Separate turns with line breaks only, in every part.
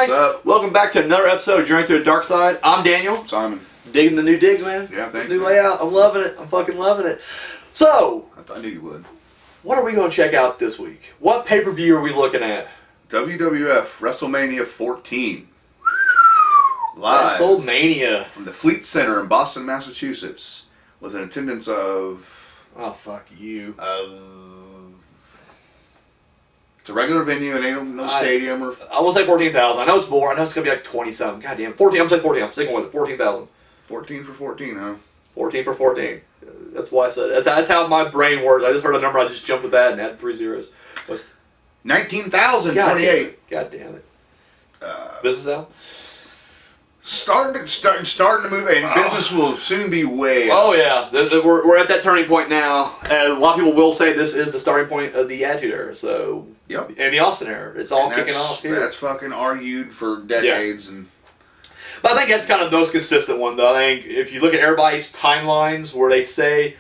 What's up?
Welcome back to another episode of Journey Through the Darkside. I'm Daniel.
Simon.
Digging the new digs, man.
Yeah, thanks.
This new layout. I'm loving it. I'm fucking loving it. So,
I knew you would.
what are we going to check out this week? What pay-per-view are we looking at?
WWF WrestleMania 14. Live
WrestleMania.
from the Fleet Center in Boston, Massachusetts, with an attendance of...
Oh, fuck you.
It's a regular venue, it ain't no stadium or...
I will say 14,000. I know it's more. I know it's going to be like 20-something. God damn. 14. I'm saying 14. I'm sticking with it. 14,000.
14 for 14, huh?
14 for 14. That's why I said it. That's how my brain works. I just heard a number. I just jumped with that and added 3 zeros.
19,028.
God damn it. Business out?
Starting to move in. Business will soon be way up.
Oh yeah, we're at that turning point now. And a lot of people will say this is the starting point of the Attitude Era. So
yep.
And the Austin Era. It's all kicking off here.
That's fucking argued for decades.
Yeah. But I think that's kind of the most consistent one, though. I think if you look at everybody's timelines where they say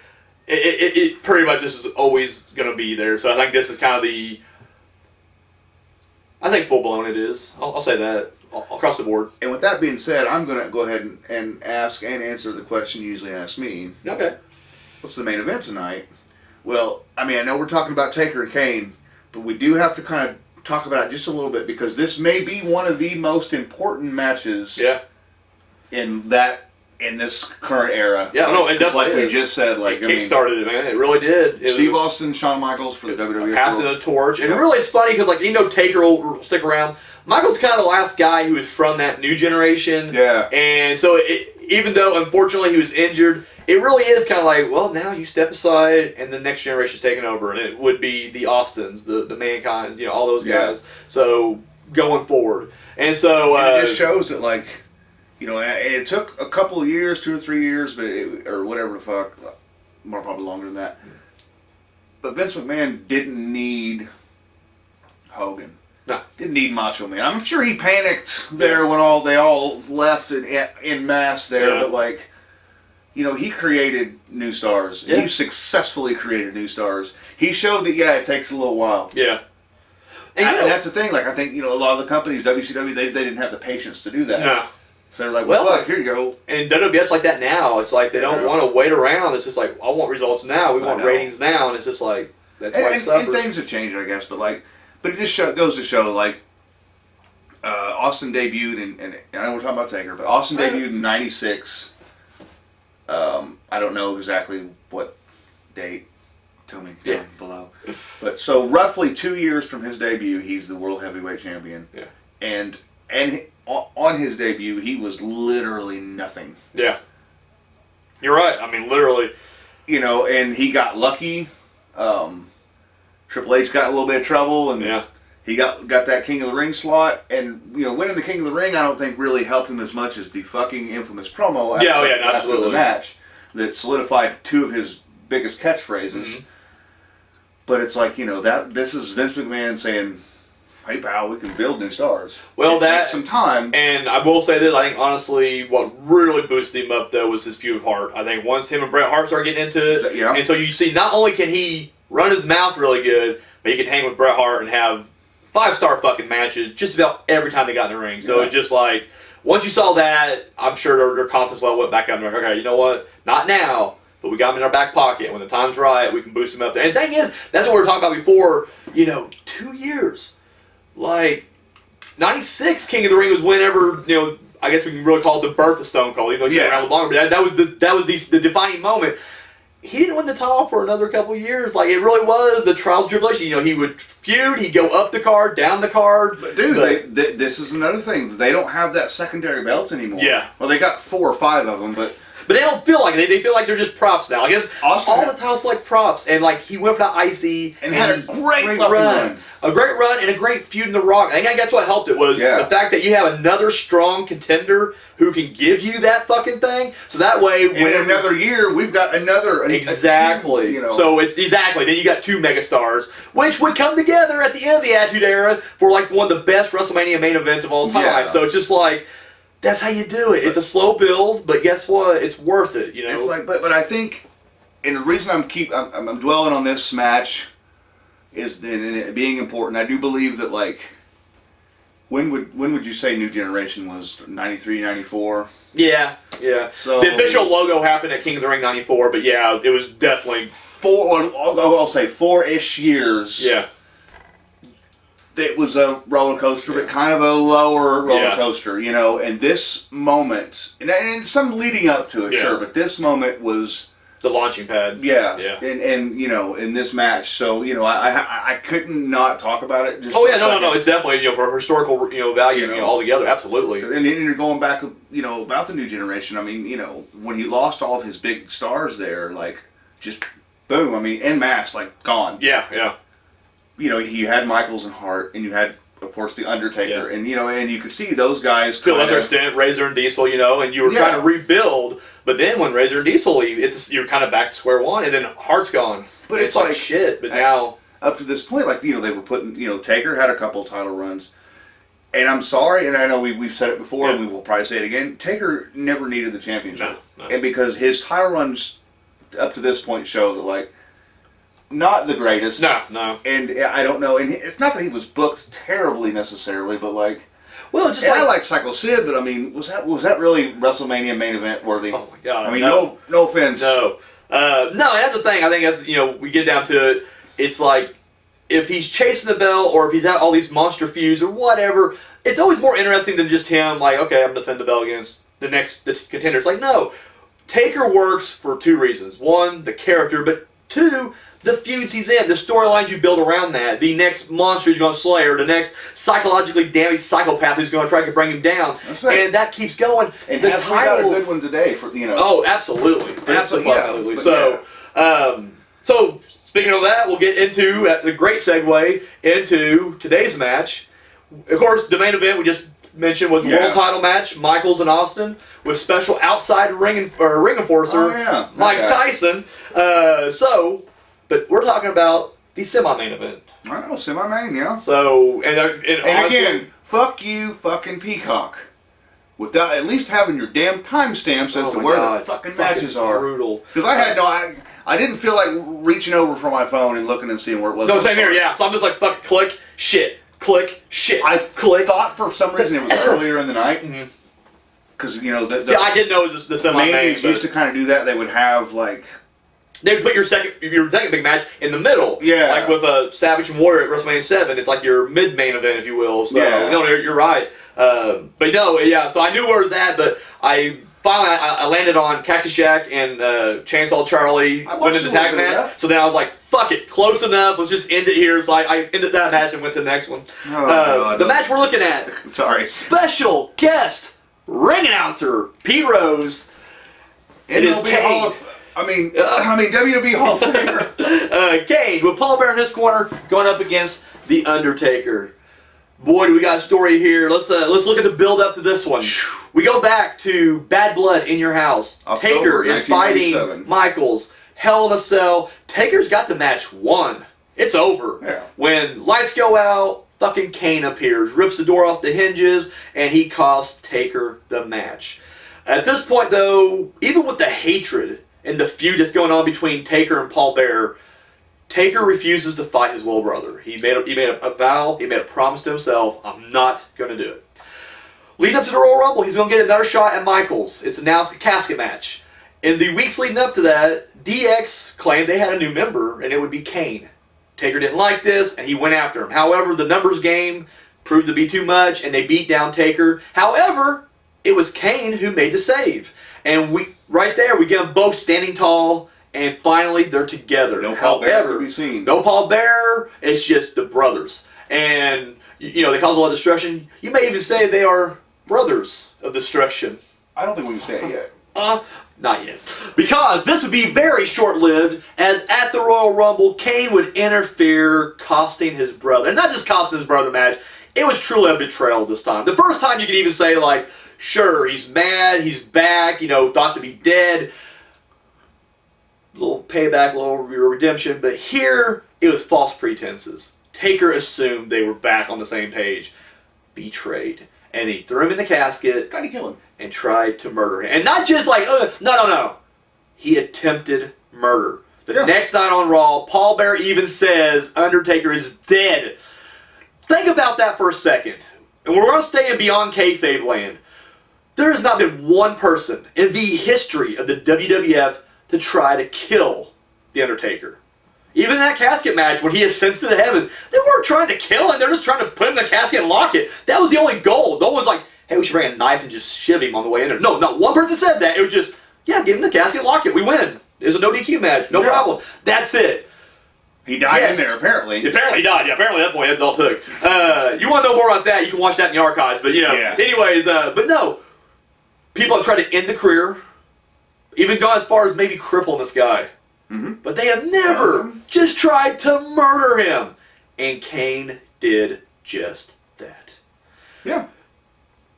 it pretty much is always going to be there. So I think this is kind of the... I think full-blown it is. I'll say that across the board.
And with that being said, I'm going to go ahead and ask and answer the question you usually ask me.
Okay.
What's the main event tonight? Well, I mean, I know we're talking about Taker and Kane, but we do have to kind of talk about it just a little bit because this may be one of the most important matches in this current era.
Yeah, no, it definitely
like
is.
We just said, like,
it kick-started it, man. It really did.
Steve Austin, Shawn Michaels for the WWE.
Passing the torch. And really it's funny because, like, Taker will stick around. Michael's kind of the last guy who was from that new generation.
Yeah.
And so even though, unfortunately, he was injured, it really is kind of like, well, now you step aside and the next generation's taking over. And it would be the Austins, the Mankinds, all those guys. So, going forward. And so...
it just shows that, like... it took a couple of years, 2 or 3 years, or whatever the fuck, more probably longer than that. But Vince McMahon didn't need Hogan.
No.
Didn't need Macho Man. I'm sure he panicked there when they all left in mass there, but like, he created new stars. Yeah. He successfully created new stars. He showed that, it takes a little while.
Yeah.
And that's the thing. Like, I think, a lot of the companies, WCW, they didn't have the patience to do that.
No.
So they're like, well, fuck, here you go.
And WWF's like that now. It's like they don't want to wait around. It's just like, I want results now. We want ratings now. And it's just like, that's why it suffers.
And things have changed, I guess. But it just goes to show, like, Austin debuted, and I know we're talking about Taker, but Austin debuted in 96. I don't know exactly what date. Tell me down below. But so roughly 2 years from his debut, he's the World Heavyweight Champion.
Yeah.
And on his debut, he was literally nothing.
Yeah. You're right. I mean, literally.
And he got lucky. Triple H got in a little bit of trouble, and he got that King of the Ring slot. And, winning the King of the Ring, I don't think really helped him as much as the fucking infamous promo after the match that solidified 2 of his biggest catchphrases. Mm-hmm. But it's like, this is Vince McMahon saying, hey pal, we can build new stars.
Well, that
takes some time.
And I will say this, I think honestly what really boosted him up though was his feud with Hart. I think once him and Bret Hart started getting into it, and so you see not only can he run his mouth really good, but he can hang with Bret Hart and have 5-star fucking matches just about every time they got in the ring. So it's just like, once you saw that, I'm sure their confidence level went back up and they're like, okay, you know what, not now, but we got him in our back pocket. When the time's right, we can boost him up there. And the thing is, that's what we were talking about before, 2 years. Like, 96 King of the Ring was whenever, I guess we can really call it the birth of Stone Cold, even though he's been around longer, but that was the defining moment. He didn't win the title for another couple of years. Like, it really was the trials and tribulations. He would feud, he'd go up the card, down the card.
But dude, this is another thing. They don't have that secondary belt anymore.
Yeah.
Well, they got 4 or 5 of them, but
they don't feel like it. They feel like they're just props now. I guess all the titles feel like props. And, like, he went for the IC.
And had a great run.
A great run and a great feud in The Rock. I think that's what helped it was the fact that you have another strong contender who can give you that fucking thing. So that way,
in another year, we've got another.
Exactly. So it's exactly. Then you got 2 megastars, which would come together at the end of the Attitude Era for like one of the best WrestleMania main events of all time.
Yeah.
So it's just like. That's how you do it. It's a slow build, but guess what? It's worth it.
It's like, but I think, and the reason I'm dwelling on this match is and it being important. I do believe that, like, When would you say New Generation was? 93, 94?
Yeah. So the official logo happened at King of the Ring '94, but yeah, it was definitely
I'll say 4-ish years.
Yeah.
It was a roller coaster, but kind of a lower roller coaster, you know. And this moment, and some leading up to it, sure, but this moment was
the launching pad.
Yeah. And you know, in this match, so you know, I couldn't not talk about it. Just
no, it's definitely for historical value, altogether, absolutely.
And then you're going back, about the New Generation. I mean, when he lost all of his big stars there, like just boom. I mean, en masse, like gone.
Yeah.
You had Michaels and Hart, and you had, of course, the Undertaker, and and you could see those guys.
Still at their stint, Razor and Diesel, and you were trying to rebuild. But then when Razor and Diesel leave, you're kind of back to square one, and then Hart's gone.
But
it's like shit. But now
up to this point, like they were putting, Taker had a couple of title runs, and I'm sorry, and I know we've said it before, and we will probably say it again. Taker never needed the championship, and because his title runs up to this point show that like. Not the greatest.
No.
And I don't know. And it's not that he was booked terribly necessarily, but like, I like Psycho Sid, but I mean, was that really WrestleMania main event worthy?
Oh my God!
I mean, no offense.
No, that's the thing. I think as we get down to it, it's like if he's chasing the belt or if he's at all these monster feuds or whatever, it's always more interesting than just him. Like, okay, I'm defending the belt against the contender. It's like, no, Taker works for two reasons: one, the character, but two. The feuds he's in, the storylines you build around that, the next monster he's going to slay, or the next psychologically damaged psychopath who's going to try to bring him down, and that keeps going.
And we got a good one today for
Oh, absolutely. So speaking of that, we'll get into the great segue into today's match. Of course, the main event we just mentioned was the world title match, Michaels and Austin, with special outside ring enforcer Mike Tyson. But we're talking about the semi-main event.
I know, semi-main, yeah.
So, and
honestly, again, fuck you, fucking Peacock. Without at least having your damn timestamps as to where the fucking matches are.
Brutal.
Because I didn't feel like reaching over for my phone and looking and seeing where it was.
No, same here, yeah. So I'm just like, fuck, click, shit, click, shit.
I thought for some reason it was earlier in the night. Because,
I didn't know it was the semi-main.
Manias used to kind of do that. They would have, like...
They would put your second big match in the middle. Yeah. Like with a Savage and Warrior at WrestleMania 7. It's like your mid-main event, if you will. So, no, you're right. But no, yeah. So I knew where it was at, but I landed on Cactus Jack and Chainsaw Charlie winning the tag match. So then I was like, fuck it. Close enough. Let's just end it here. So I ended that match and went to the next one. The match we're looking at.
Sorry.
Special guest ring announcer, Pete Rose.
It is Kane. WWE Hall of Famer.
Kane with Paul Bearer in his corner going up against the Undertaker. Boy, do we got a story here. Let's look at the build up to this one. We go back to Bad Blood in Your House.
October,
Taker is fighting Michaels. Hell in a Cell. Taker's got the match won. It's over.
Yeah.
When lights go out, fucking Kane appears, rips the door off the hinges, and he costs Taker the match. At this point, though, even with the hatred and the feud that's going on between Taker and Paul Bearer, Taker refuses to fight his little brother. He made a vow, he made a promise to himself, I'm not going to do it. Leading up to the Royal Rumble, he's going to get another shot at Michaels. It's announced a casket match. In the weeks leading up to that, DX claimed they had a new member, and it would be Kane. Taker didn't like this, and he went after him. However, the numbers game proved to be too much, and they beat down Taker. However, it was Kane who made the save. And right there, we get them both standing tall, and finally they're together.
No Paul Bearer to be seen.
No Paul Bearer. It's just the brothers. And, they cause a lot of destruction. You may even say they are brothers of destruction.
I don't think we can say it yet.
Not yet. Because this would be very short-lived, as at the Royal Rumble, Kane would interfere, costing his brother. And not just costing his brother the match, it was truly a betrayal this time. The first time you could even say, like, sure, he's mad, he's back, thought to be dead. A little payback, a little redemption. But here, it was false pretenses. Taker assumed they were back on the same page. Betrayed. And he threw him in the casket.
Tried to kill him.
And tried to murder him. And not just like, no. He attempted murder. The next night on Raw, Paul Bearer even says Undertaker is dead. Think about that for a second. and we're going to stay in Beyond Kayfabe land, there has not been one person in the history of the WWF to try to kill The Undertaker. Even in that casket match when he ascends to the heaven, they weren't trying to kill him. They're just trying to put him in the casket and lock it. That was the only goal. No one's like, hey, we should bring a knife and just shiv him on the way in there. No, not one person said that. It was just, yeah, give him the casket, lock it. We win. It was a no DQ match. No problem. That's it.
He died in there, apparently.
Apparently he died. Yeah, apparently at that point, that's all it took. You want to know more about that, you can watch that in the archives. But, anyways, but no. People have tried to end the career, even gone as far as maybe crippling this guy. Mm-hmm. But they have never just tried to murder him. And Kane did just that.
Yeah.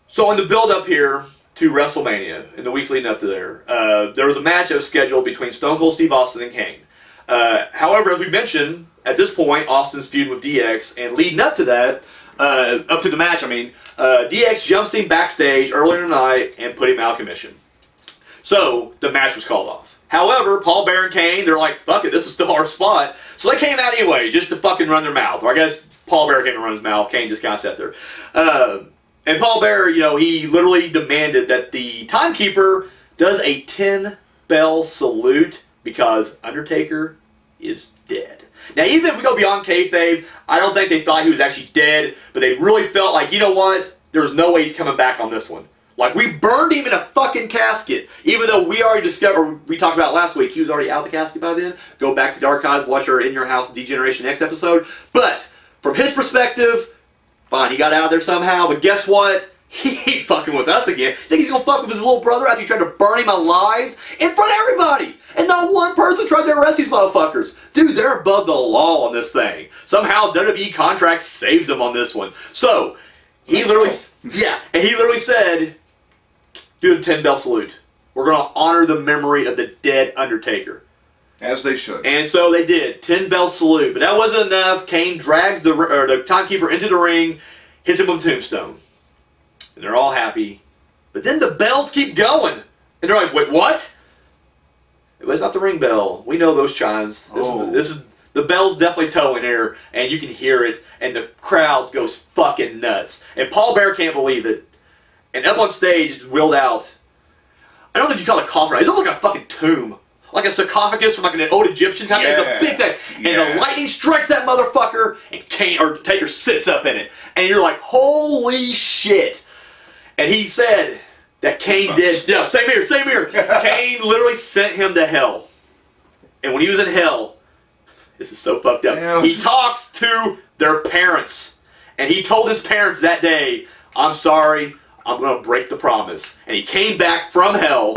So in the build-up here to WrestleMania, in the weeks leading up to there was a match that was scheduled between Stone Cold Steve Austin and Kane. However, as we mentioned, at this point, Austin's feud with DX, and leading up to that, up to the match, DX jumps him backstage earlier in the night and put him out of commission. So, the match was called off. However, Paul Bearer and Kane, they're like, fuck it, this is still our spot. So they came out anyway, just to fucking run their mouth. Or I guess Paul Bearer came to run his mouth, Kane just kind of sat there. And Paul Bearer, he literally demanded that the timekeeper does a 10-bell salute because Undertaker is dead. Now, even if we go beyond kayfabe, I don't think they thought he was actually dead, but they really felt like, you know what? There's no way he's coming back on this one. Like, we burned him in a fucking casket, even though we already discovered, we talked about last week, he was already out of the casket by then. Go back to the archives, watch our In Your House Degeneration X episode. But, from his perspective, fine, he got out of there somehow, but guess what? He ain't fucking with us again. Think he's gonna fuck with his little brother after he tried to burn him alive in front of everybody? And not one person tried to arrest these motherfuckers. Dude, they're above the law on this thing. Somehow WWE contract saves them on this one. So, he literally said, do a 10-bell salute. We're gonna honor the memory of the dead Undertaker.
As they should.
And so they did. 10-bell salute. But that wasn't enough. Kane drags the timekeeper into the ring, hits him with a tombstone. And they're all happy. But then the bells keep going. And they're like, wait, what? It's not the ring bell. We know those chimes. This is the bell's definitely towing here, and you can hear it, and the crowd goes fucking nuts. And Paul Bearer can't believe it. And up on stage, it's wheeled out. I don't know if you call it a coffin. It looks like a fucking tomb. Like a sarcophagus from like an old Egyptian time. Yeah. It's a big thing. Yeah. And the lightning strikes that motherfucker, and Taker sits up in it. And you're like, holy shit. And he said that Kane did. Yeah, same here. Kane literally sent him to hell. And when he was in hell, this is so fucked up. Yeah. He talks to their parents. And he told his parents that day, I'm sorry, I'm going to break the promise. And he came back from hell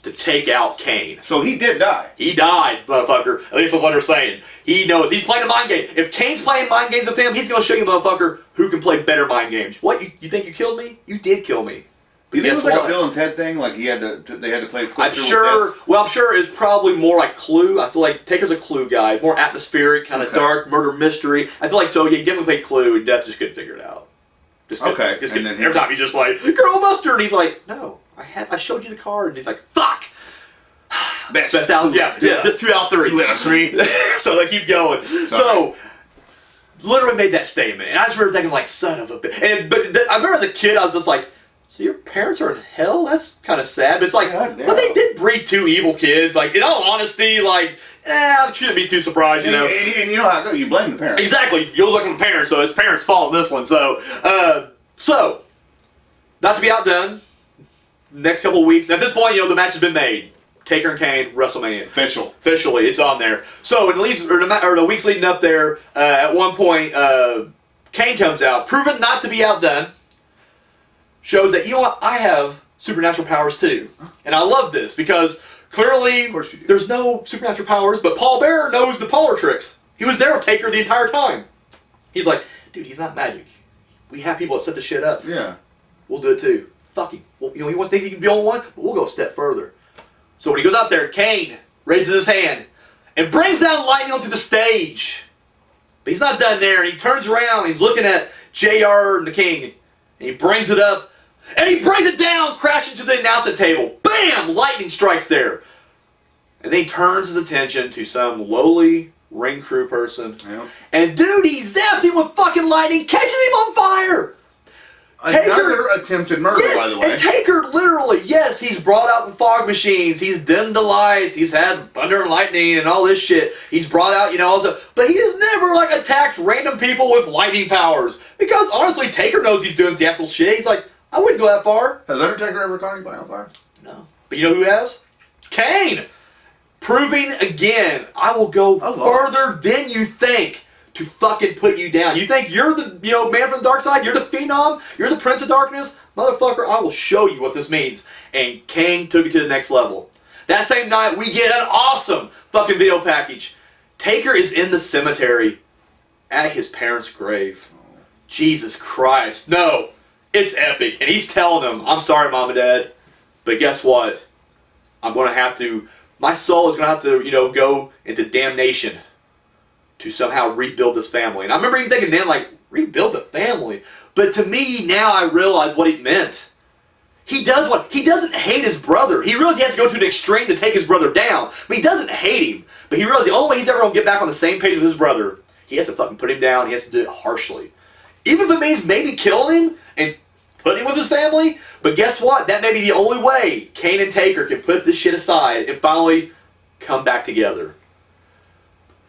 to take out Kane.
So he did die.
He died, motherfucker. At least that's what they're saying. He knows. He's playing a mind game. If Kane's playing mind games with him, he's going to show you, motherfucker, who can play better mind games. What? You think you killed me? You did kill me.
You think it was like a Bill and Ted thing? Like they had to play Twister
I'm sure. Well, I'm sure it's probably more like Clue. I feel like Taker's a Clue guy, more atmospheric, kind of dark murder mystery. I feel like he definitely played Clue, and Death just couldn't figure it out. And then every time he's just like, "Girl, Mustard," and he's like, "No, I showed you the card," and he's like, "Fuck." Best out. Yeah. This 2 out of 3.
2 out of 3.
So they keep going. Sorry. So. Literally made that statement, and I just remember thinking, like, son of a bitch. But I remember as a kid, I was just like, so your parents are in hell? That's kind of sad. But it's like, but they did breed 2 evil kids. Like, in all honesty, like, I shouldn't be too surprised, you know.
And you know how it goes. You blame the parents.
Exactly. You look at the parents, so it's parents' fault in this one. So, not to be outdone, next couple of weeks, at this point, the match has been made. Taker and Kane, WrestleMania. Officially, it's on there. So, in the weeks leading up there, at one point, Kane comes out, proven not to be outdone, shows that, you know what, I have supernatural powers too. And I love this, because clearly, there's no supernatural powers, but Paul Bearer knows the parlor tricks. He was there with Taker the entire time. He's like, dude, he's not magic. We have people that set the shit up.
Yeah.
We'll do it too. Fuck him. Well, he wants to think he can be on one, but we'll go a step further. So when he goes out there, Kane raises his hand and brings down lightning onto the stage. But he's not done there. He turns around, he's looking at JR and the King, and he brings it up, and he brings it down, crashing to the announcement table. Bam! Lightning strikes there. And then he turns his attention to some lowly ring crew person. Yeah. And dude, he zaps him with fucking lightning, catches him on fire.
Another attempted murder, by the way.
And Taker, literally, yes, he's brought out the fog machines, he's dimmed the lights, he's had thunder and lightning and all this shit. He's brought out, also, but he has never, like, attacked random people with lightning powers. Because, honestly, Taker knows he's doing theatrical shit. He's like, I wouldn't go that far.
Has Undertaker ever caught anybody on fire?
No. But you know who has? Kane! Proving again, I will go further than you think to fucking put you down. You think you're the, man from the dark side? You're the phenom? You're the prince of darkness? Motherfucker, I will show you what this means. And Kane took it to the next level. That same night, we get an awesome fucking video package. Taker is in the cemetery at his parents' grave. Jesus Christ. No. It's epic. And he's telling them, I'm sorry, Mom and Dad, but guess what? I'm going to have to, my soul is going to have to, go into damnation to somehow rebuild this family. And I remember even thinking then, like, rebuild the family. But to me, now I realize what it meant. He doesn't hate his brother. He realizes he has to go to an extreme to take his brother down. But he doesn't hate him. But he realizes the only way he's ever going to get back on the same page with his brother, he has to fucking put him down. He has to do it harshly. Even if it means maybe killing him and putting him with his family. But guess what? That may be the only way Kane and Taker can put this shit aside and finally come back together.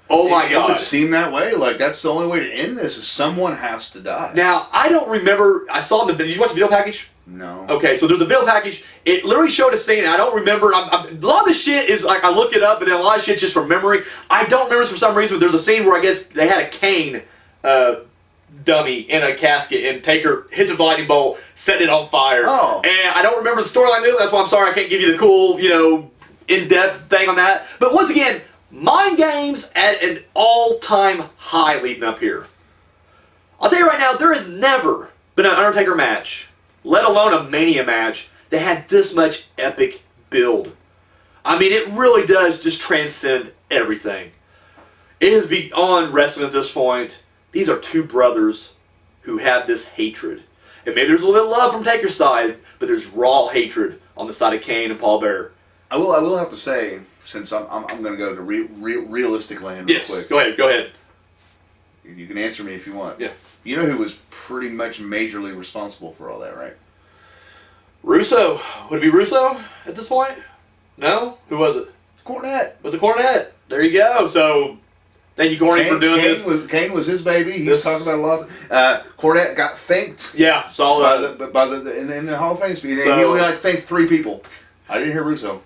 Oh my God.
It would seem that way. Like, that's the only way to end this is someone has to die.
Now, I don't remember. I saw did you watch the video package?
No.
Okay, so there's a video package. It literally showed a scene, and I don't remember. A lot of the shit is like, I look it up, but then a lot of shit's just from memory. I don't remember this for some reason, but there's a scene where I guess they had a Kane dummy in a casket, and Taker hits a lightning bolt, set it on fire.
Oh.
And I don't remember the storyline. That's why I'm sorry I can't give you the cool, in-depth thing on that. But once again, mind games at an all-time high leading up here. I'll tell you right now, there has never been an Undertaker match, let alone a Mania match, that had this much epic build. I mean, it really does just transcend everything. It is beyond wrestling at this point. These are two brothers who have this hatred. And maybe there's a little bit of love from Taker's side, but there's raw hatred on the side of Kane and Paul Bearer.
I will have to say, since I'm going to go to realistic land real quick.
Go ahead.
You can answer me if you want.
Yeah.
You know who was pretty much majorly responsible for all that, right?
Russo. Would it be Russo at this point? No? Who was it?
Cornette.
Was it Cornette? There you go. So, thank you, Corny, for doing this.
Kane was his baby. He's talking about a lot. Cornette got thanked.
Yeah, saw that.
In the Hall of Fame speech. So, he only thanked 3 people. I didn't hear Russo.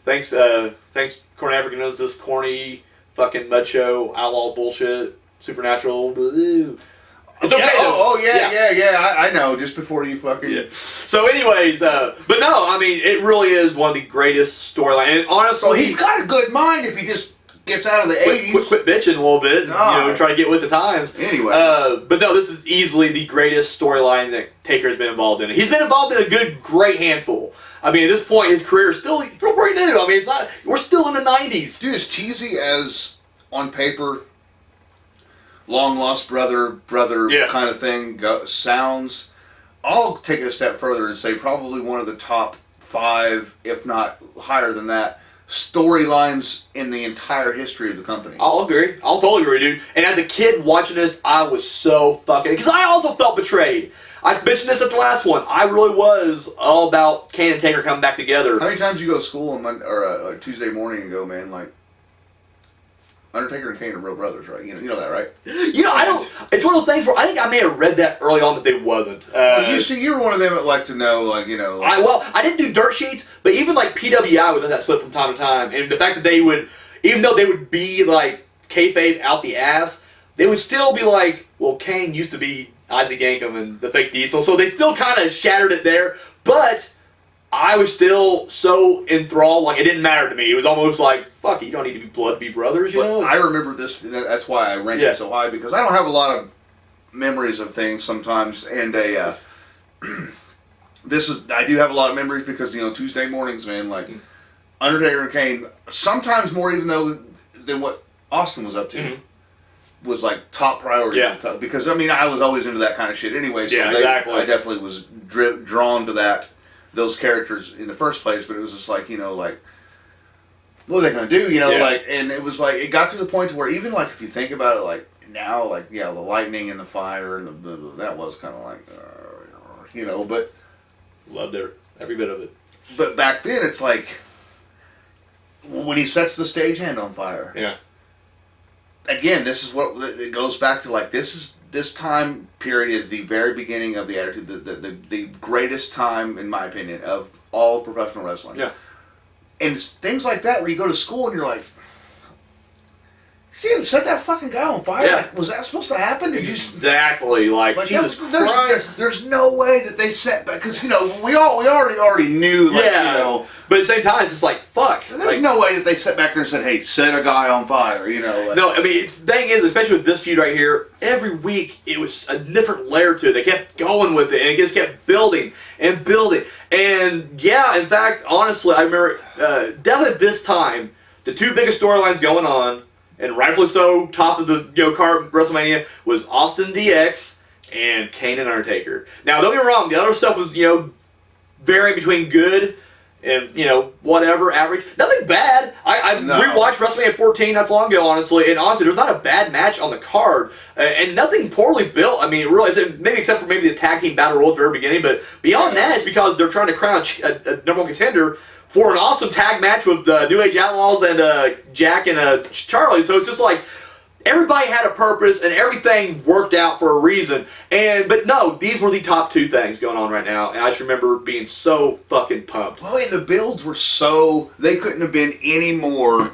Thanks, Cornette, for giving us this corny fucking mud show, outlaw bullshit, supernatural. Boo. It's okay.
Yeah. I know. Just before you fucking. Yeah.
So, anyways, but no, I mean, it really is one of the greatest storylines. And honestly,
so he's got a good mind if he just gets out of the 80s.
Quit bitching a little bit. Try to get with the times.
Anyways.
But no, this is easily the greatest storyline that Taker has been involved in. He's been involved in a great handful. I mean, at this point, his career is still pretty new. I mean, we're still in the 90s.
Dude, as cheesy as on paper, long lost brother kind of thing sounds, I'll take it a step further and say probably one of the top 5, if not higher than that, storylines in the entire history of the company.
I'll agree. I'll totally agree, dude. And as a kid watching this, I was so fucking... Because I also felt betrayed. I mentioned this at the last one. I really was all about Kane and Taker coming back together.
How many times you go to school on Tuesday morning and go, man, like, Undertaker and Kane are real brothers, right? You know that, right?
I don't... It's one of those things where I think I may have read that early on that they wasn't.
You're one of them that like to know, like,
I didn't do dirt sheets, but even, like, PWI would let that slip from time to time. And the fact that they would... Even though they would be, like, kayfabe out the ass, they would still be like, well, Kane used to be Isaac Yankem and the fake Diesel. So they still kind of shattered it there. But I was still so enthralled, like, it didn't matter to me. It was almost like, fuck it, you don't need to be blood, be brothers, you know?
I remember this, that's why I ranked it so high, because I don't have a lot of memories of things sometimes, and I do have a lot of memories because, Tuesday mornings, man, like, Undertaker and Kane, sometimes more even than what Austin was up to, was like top priority.
Yeah.
Because, I was always into that kind of shit anyway, so
exactly.
I definitely was drawn to those characters in the first place, but it was just like, like, what are they going to do, like, and it was like, it got to the point to where even, like, if you think about it, like, now, like, the lightning and the fire, and that was kind of like, but
loved every bit of it.
But back then, it's like when he sets the stagehand on fire.
Yeah.
Again, this is what it goes back to. Like this time period is the very beginning of the Attitude, the greatest time, in my opinion, of all professional wrestling.
Yeah.
And it's things like that where you go to school and you're like, see him set that fucking guy on fire.
Yeah.
Like, was that supposed to happen?
Exactly. Like Jesus Christ.
There's no way that they set back, because we already knew. Like,
yeah. But at the same time, it's just like fuck.
There's no way that they sat back there and said, "Hey, set a guy on fire."
No, I mean, the thing is, especially with this feud right here, every week it was a different layer to it. They kept going with it, and it just kept building and building. And yeah, in fact, honestly, I remember definitely at this time, the two biggest storylines going on, and rightfully so, top of the card WrestleMania, was Austin DX and Kane and Undertaker. Now, don't get me wrong, the other stuff was varying between good and whatever, average. Nothing bad. I rewatched WrestleMania 14 not long ago, honestly, and honestly, there's not a bad match on the card, and nothing poorly built. I mean, really, maybe except for maybe the tag team battle royal at the very beginning, but beyond that, it's because they're trying to crown a number one contender for an awesome tag match with the New Age Outlaws and Jack and Charlie. So it's just like everybody had a purpose and everything worked out for a reason. But no, these were the top two things going on right now, and I just remember being so fucking pumped.
Well, and the builds were they couldn't have been any more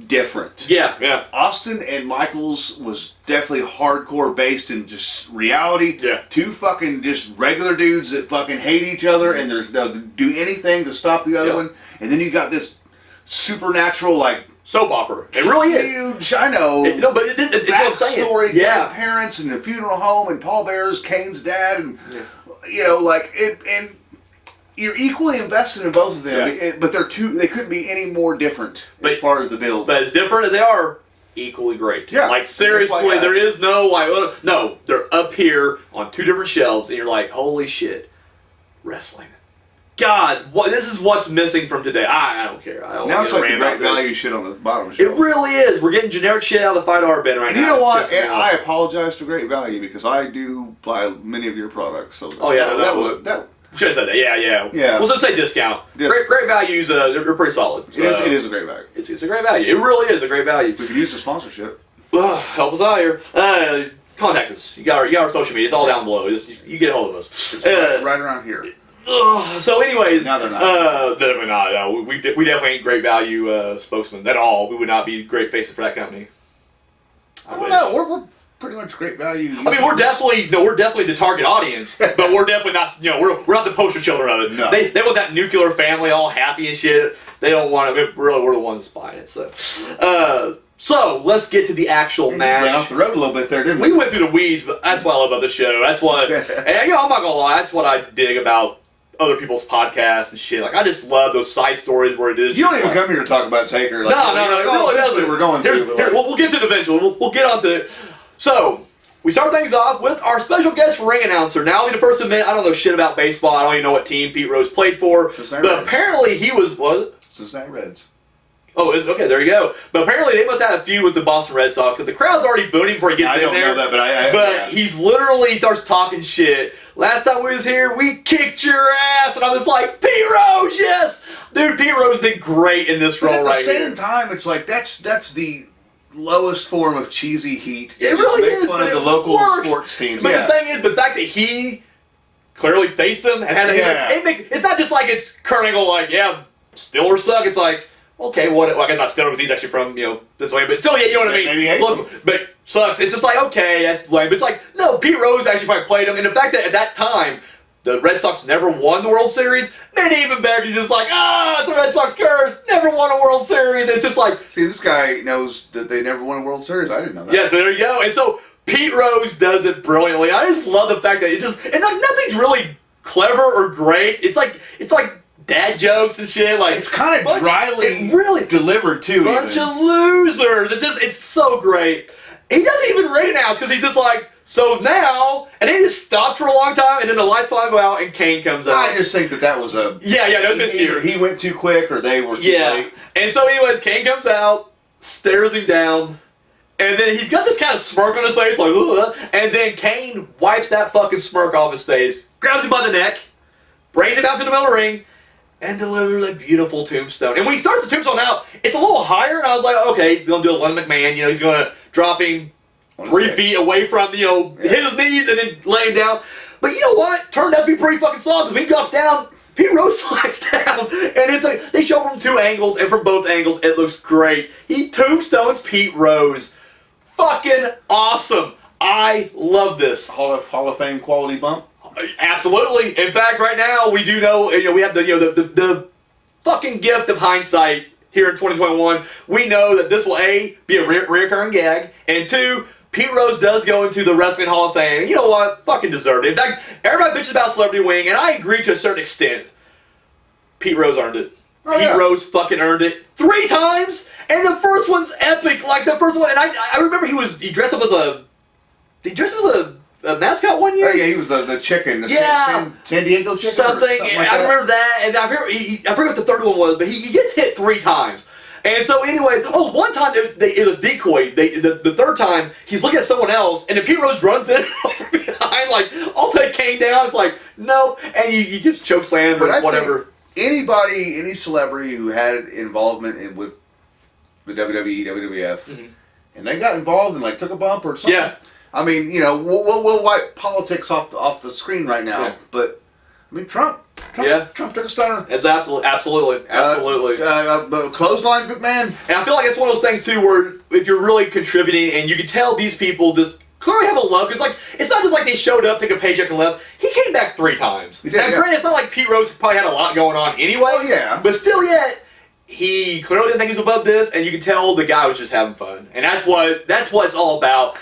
different.
Yeah.
Austin and Michaels was definitely hardcore based in just reality.
Yeah.
Two fucking just regular dudes that fucking hate each other, and they'll do anything to stop the other one. And then you got this supernatural, like,
soap opera. It really is.
Huge, I know.
It's what I'm saying.
Backstory, parents, and the funeral home, and Paul Bear's Kane's dad, and and you're equally invested in both of them, but they couldn't be any more different as far as the build.
But as different as they are, equally great.
Yeah.
Like, seriously, there is no, like, no, they're up here on two different shelves, and you're like, holy shit, wrestling. God, this is what's missing from today. I don't care.
Now it's like the great value shit on the bottom shelf.
It really is. We're getting generic shit out of the $5 bin right now.
You know what? And I apologize to Great Value because I do buy many of your products. So that
should have said that. Yeah. We'll just say discount. Great values. They're pretty solid.
So, it is a great value.
It's a great value. It really is a great value.
We could use the sponsorship.
Help us out here. Contact us. You got our social media. It's all down below. You get a hold of us.
It's right around here.
So anyways,
no, they're not.
Definitely not. No, we definitely ain't Great Value spokesmen at all. We would not be great faces for that company.
I don't know. We're pretty much Great Value.
I mean, we're definitely the target audience, but we're definitely not. We're not the poster children of it.
No.
They want that nuclear family all happy and shit. They don't want to. Really, we're the ones that's buying it. So let's get to the actual match.
We went off the road a little bit there, didn't we?
We went through the weeds, but that's what I love about the show. That's what, and I'm not gonna lie, that's what I dig about other people's podcasts and shit. Like, I just love those side stories where it is.
You don't even come here to talk about Taker. Like,
no, it really doesn't.
We're going to.
We'll get to it eventually. We'll get onto it. So, we start things off with our special guest ring announcer. Now, I'll be the first to admit, I don't know shit about baseball. I don't even know what team Pete Rose played for. But apparently he was
Cincinnati Reds.
Oh, okay, there you go. But apparently they must have a feud with the Boston Red Sox because the crowd's already booing before he gets in there.
I don't know that, but
he's literally starts talking shit. Last time we was here, we kicked your ass, and I was like, Pete Rose, yes, dude. Pete Rose did great in this role right here.
At the same time, it's like that's the lowest form of cheesy heat.
It really is.
Make fun of the local sports team.
But the thing is, the fact that he clearly faced them and had it's not just like it's Kurt Angle like, yeah, Steelers suck. It's like, okay, well, I guess not Steelers because he's actually from, this way, but still, yeah, you know what I mean?
Maybe he hates him.
But sucks. It's just like, okay, that's lame. But it's like, no, Pete Rose actually probably played him. And the fact that at that time, the Red Sox never won the World Series, made it even better. He's just like, it's a Red Sox curse. Never won a World Series. It's just like...
See, this guy knows that they never won a World Series. I didn't know that.
Yeah, so there you go. And so Pete Rose does it brilliantly. I just love the fact that it just... And like, nothing's really clever or great. It's like dad jokes and shit. Like,
it's kind of dryly delivered too.
Bunch of losers. It's so great. He doesn't even ring announce because he's just like, so now, and then he just stops for a long time, and then the lights finally go out, and Kane comes out.
I just think that was a...
Either
he went too quick, or they were too late.
And so anyways, Kane comes out, stares him down, and then he's got this kind of smirk on his face, like, ugh, and then Kane wipes that fucking smirk off his face, grabs him by the neck, brings him out to the middle of the ring, and delivers a beautiful tombstone. And when he starts the tombstone out, it's a little higher, and I was like, okay, he's going to do a Lennon McMahon. He's going to drop him 3 feet away from, hit his knees and then lay him down. But you know what? Turned out to be pretty fucking solid, because when he drops down, Pete Rose slides down, and it's like, they show from 2 angles, and from both angles, it looks great. He tombstones Pete Rose. Fucking awesome. I love this.
Hall of Fame quality bump?
Absolutely. In fact, right now, we do know, we have the fucking gift of hindsight here in 2021. We know that this will, A, be a reoccurring gag, and 2, Pete Rose does go into the Wrestling Hall of Fame. And you know what? Fucking deserved it. In fact, everybody bitches about Celebrity Wing, and I agree to a certain extent. Pete Rose earned it. Pete Rose fucking earned it 3 times, and the first one's epic. Like, the first one, and I remember he dressed up as a mascot one year?
Oh, yeah, he was the chicken. The San Diego chicken?
Something like I remember that, and I forget what the third one was, but he gets hit 3 times. And so anyway, one time it was decoyed. The third time, he's looking at someone else, and then Pete Rose runs in from behind, like, I'll take Kane down. It's like, no. And he gets chokeslammed or whatever.
Any celebrity who had involvement with the WWE, WWF, and they got involved and, like, took a bump or something.
Yeah.
I mean, we'll wipe politics off the screen right now, but I mean, Trump took a stunner.
Absolutely.
But clothesline McMahon.
And I feel like it's one of those things too, where if you're really contributing, and you can tell these people just clearly have a love, because it's not just like they showed up, took a paycheck and left. He came back 3 times. Now, granted, it's not like Pete Rose probably had a lot going on anyway.
Oh, yeah.
But still, yet he clearly didn't think he was above this, and you can tell the guy was just having fun, and that's what it's all about.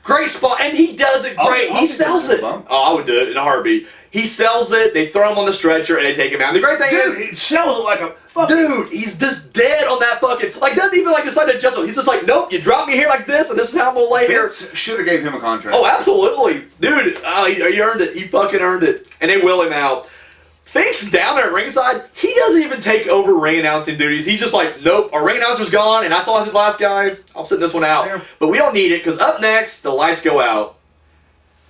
Great spot, and he does it great. He sells it. Oh, I would do it in a heartbeat. He sells it. They throw him on the stretcher and they take him out. And the great thing is,
he sells it like a fucking
dude. He's just dead on that fucking, like, doesn't even like decide to adjust. He's just like, nope. You drop me here like this, and this is how I'm gonna lay here.
Should have gave him a contract.
Oh, absolutely, dude. He earned it. He fucking earned it. And they wheel him out. Fink's down there at ringside. He doesn't even take over ring announcing duties. He's just like, nope, our ring announcer's gone, and I saw the last guy. I'll sit this one out. Yeah. But we don't need it, because up next, the lights go out,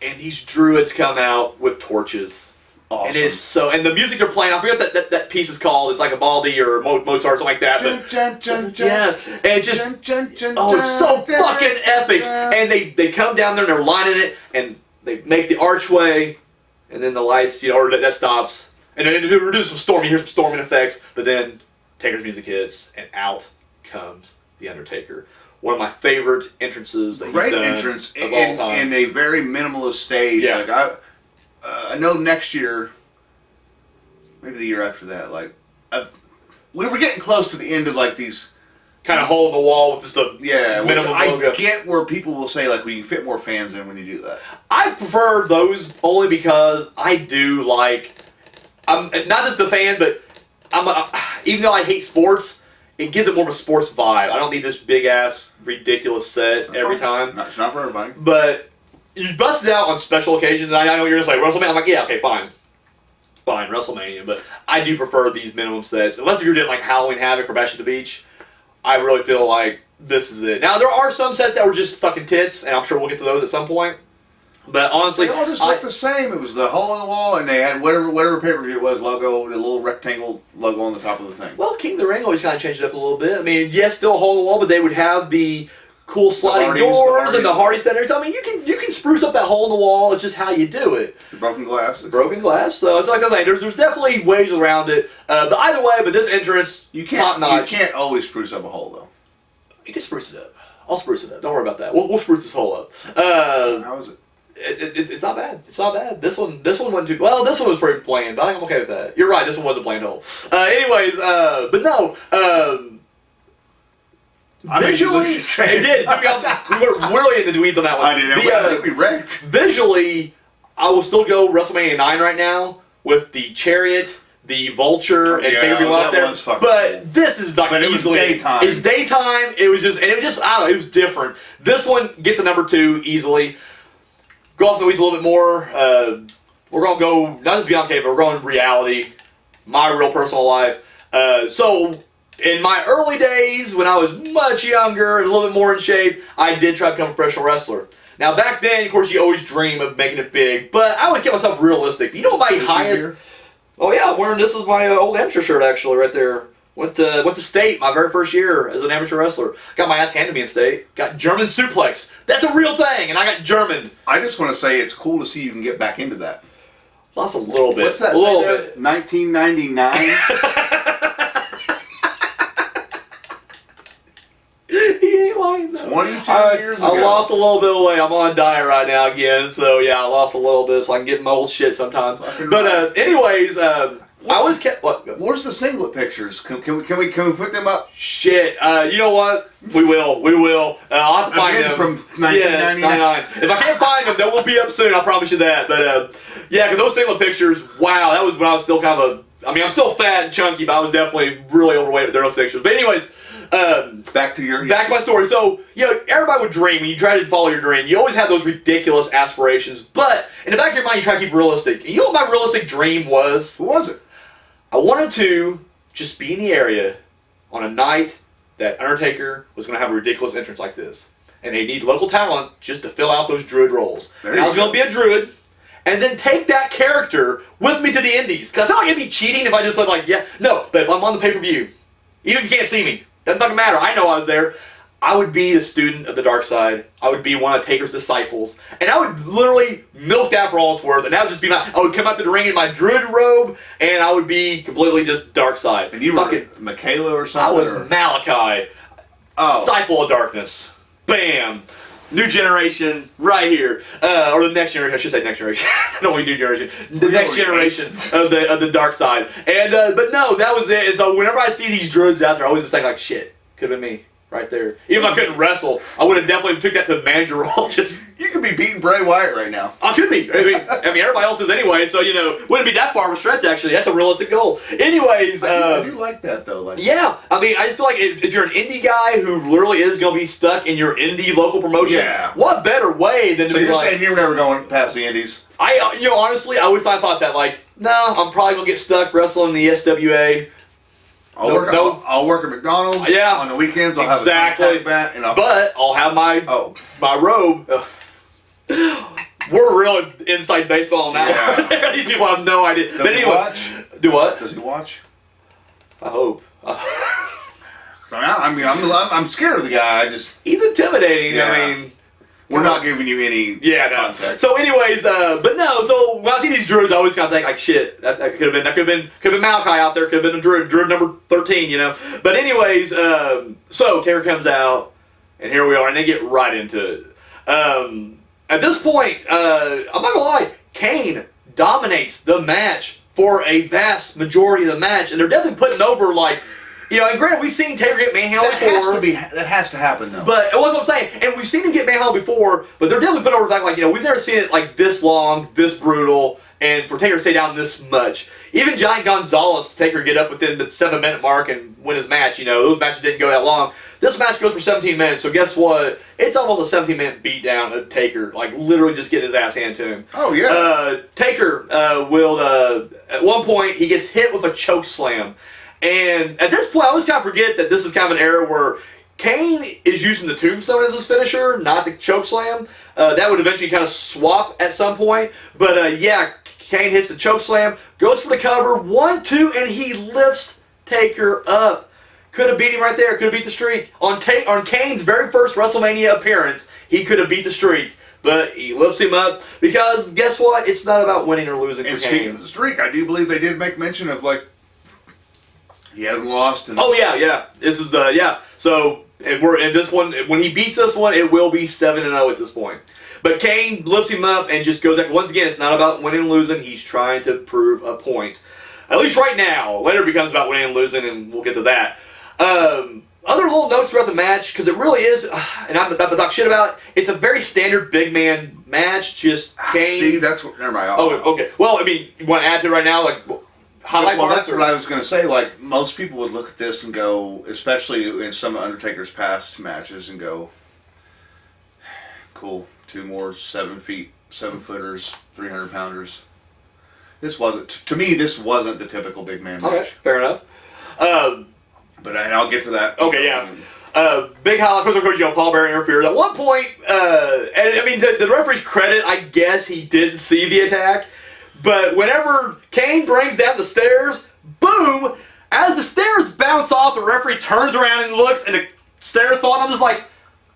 and these druids come out with torches.
Awesome.
And it's so, and the music they're playing, I forget what that piece is called. It's like a Baldi or Mozart, something like that. But yeah, and it's just, it's so fucking epic. And they come down there and they're lining it, and they make the archway, and then the lights, or that stops. And then we do some storming, you hear some storming effects, but then Taker's music hits, and out comes The Undertaker. One of my favorite entrances that he's done
entrance
of all time.
In a very minimalist stage.
Yeah.
Like I know next year, maybe the year after that, we were getting close to the end of like these
kind of hole in the wall with just a minimum logo.
I get where people will say like we can fit more fans in when you do that.
I prefer those only because I do like. I'm not just a fan, but even though I hate sports, it gives it more of a sports vibe. I don't need this big ass ridiculous set every time.
It's not for everybody.
But you bust it out on special occasions. And I know you're just like WrestleMania. I'm like, yeah, okay, fine, WrestleMania. But I do prefer these minimum sets, unless you're doing like Halloween Havoc or Bash at the Beach. I really feel like this is it. Now there are some sets that were just fucking tits, and I'm sure we'll get to those at some point. But honestly,
they all just looked the same. It was the hole in the wall, and they had whatever pay-per-view it was logo, the little rectangle logo on the top of the thing.
Well, King of the Ring always kind of changed it up a little bit. I mean, yes, still a hole in the wall, but they would have the cool sliding doors and the Hardy Center. I mean, you can spruce up that hole in the wall. It's just how you do it.
The broken glass.
Broken glass. So it's like I'm saying, there's definitely ways around it. But either way, but this entrance, top notch.
You can't always spruce up a hole though.
You can spruce it up. I'll spruce it up. Don't worry about that. We'll spruce this hole up.
How is it?
It's not bad. It's not bad. This one wasn't too well. This one was pretty bland, but I think I'm okay with that. You're right. This one was a bland hole. Anyways, but no. Visually, it did. We were really in the weeds on that one.
I did. I think we wrecked.
Visually, I will still go WrestleMania 9 right now with the chariot, the vulture, and Taker out there. But this is like easily.
It was daytime.
It's daytime. It was just, I don't know. It was different. This one gets a number 2 easily. Go off the weeds a little bit more. We're going to go, not just beyond cave, but we're going reality, my real personal life. So, in my early days, when I was much younger and a little bit more in shape, I did try to become a professional wrestler. Now, back then, of course, you always dream of making it big, but I would keep myself realistic. You know what my highest... Oh, yeah, I'm wearing... This is my old amateur shirt, actually, right there. Went to state my very first year as an amateur wrestler. Got my ass handed to me in state. Got German suplex. That's a real thing, and I got Germaned.
I just want to say it's cool to see you can get back into that.
Lost a little bit.
What's that?
A little bit.
1999.
He ain't lying though.
22 years ago.
I lost a little bit of weight. I'm on a diet right now again, so yeah, I lost a little bit, so I can get my old shit sometimes. But anyways, I always kept what?
Where's the singlet pictures? Can we put them up?
Shit. You know what? We will. I'll have to find them.
From 1999.
Yes, if I can't find them, they will be up soon. I promise you that. But yeah, because those singlet pictures. Wow, that was when I was still kind of a. I mean, I'm still fat and chunky, but I was definitely really overweight with those pictures. But anyways.
Back to
my story. So, everybody would dream. When you try to follow your dream, you always have those ridiculous aspirations. But in the back of your mind, you try to keep it realistic. And you know what my realistic dream was?
What was it?
I wanted to just be in the area on a night that Undertaker was going to have a ridiculous entrance like this. And they need local talent just to fill out those druid roles. And I was going to be a druid. And then take that character with me to the indies. Because I feel like it'd be cheating if I just said, but if I'm on the pay-per-view, even if you can't see me, doesn't fucking matter. I know I was there. I would be the student of the Darkside. I would be one of Taker's disciples. And I would literally milk that for all it's worth. And that would just be I would come out to the ring in my druid robe, and I would be completely just Darkside.
And you were Michaela or something?
I was Malachi. Disciple of Darkness. Bam. New generation, right here. Or the next generation, I should say next generation. I don't want to do generation. The next generation of the dark side. And but no, that was it. And so whenever I see these druids out there, I always just think like, shit, could have been me. Right there. Even if I couldn't wrestle, I would have definitely took that to the manager role.
You could be beating Bray Wyatt right now.
I could be. I mean, everybody else is anyway, so wouldn't be that far of a stretch. Actually, that's a realistic goal. Anyways,
I do like that though.
Yeah, I mean, I just feel like if you're an indie guy who literally is going to be stuck in your indie local promotion, what better way than to be
you're saying you're never going past the indies?
Honestly, I always thought that no, I'm probably going to get stuck wrestling in the SWA.
I'll work at McDonald's. On the weekends, I'll have a tag bat,
but I'll have my robe. We're real inside baseball on that. Yeah. These people have no idea.
Does he watch?
Do what?
Does he watch?
I hope.
I'm scared of the guy.
He's intimidating. Yeah. I mean.
We're not giving you any context.
So, anyways, but no. So when I see these druids, I always kind of think like, shit, that could have been Malachi out there, could have been a druid number 13, But anyways, so Taker comes out, and here we are, and they get right into it. At this point, I'm not gonna lie, Kane dominates the match for a vast majority of the match, and they're definitely putting over and granted, we've seen Taker get manhandled before.
That has to happen, though.
But that's what I'm saying. And we've seen him get manhandled before, but they're definitely putting over the fact, we've never seen it this long, this brutal, and for Taker to stay down this much. Even Giant Gonzalez, Taker get up within the 7-minute mark and win his match. Those matches didn't go that long. This match goes for 17 minutes, so guess what? It's almost a 17-minute beatdown of Taker, literally just getting his ass handed to him.
Oh, yeah.
Taker will, at one point, he gets hit with a choke slam. And at this point, I always kind of forget that this is kind of an era where Kane is using the tombstone as his finisher, not the chokeslam. That would eventually kind of swap at some point. But Kane hits the chokeslam, goes for the cover, 1-2, and he lifts Taker up. Could have beat him right there. Could have beat the streak. On Kane's very first WrestleMania appearance, he could have beat the streak. But he lifts him up because guess what? It's not about winning or losing for Kane.
Speaking of the streak, I do believe they did make mention of he hasn't lost.
This is So and we're in this one. When he beats this one, it will be 7-0 at this point. But Kane lifts him up and just goes back. Once again, it's not about winning and losing. He's trying to prove a point. At least right now. Later it becomes about winning and losing, and we'll get to that. Other little notes throughout the match, because it really is, and I'm about to talk shit about it, it's a very standard big man match. Just Kane.
See, that's what. Never mind.
Okay. Well, you want to add to it right now,
that's what I was going to say. Most people would look at this and go, especially in some of Undertaker's past matches, and go, cool, 2 more 7-footers, 300-pounders. This wasn't, to me, this wasn't the typical big man match.
Okay, fair enough.
But I'll get to that.
Okay, yeah. Big highlight, of course, Paul Bearer interfered. At one point, and I mean, to the referee's credit, I guess he didn't see the attack. But whenever Kane brings down the stairs, boom! As the stairs bounce off, the referee turns around and looks, and the stairs fall, and I'm just like,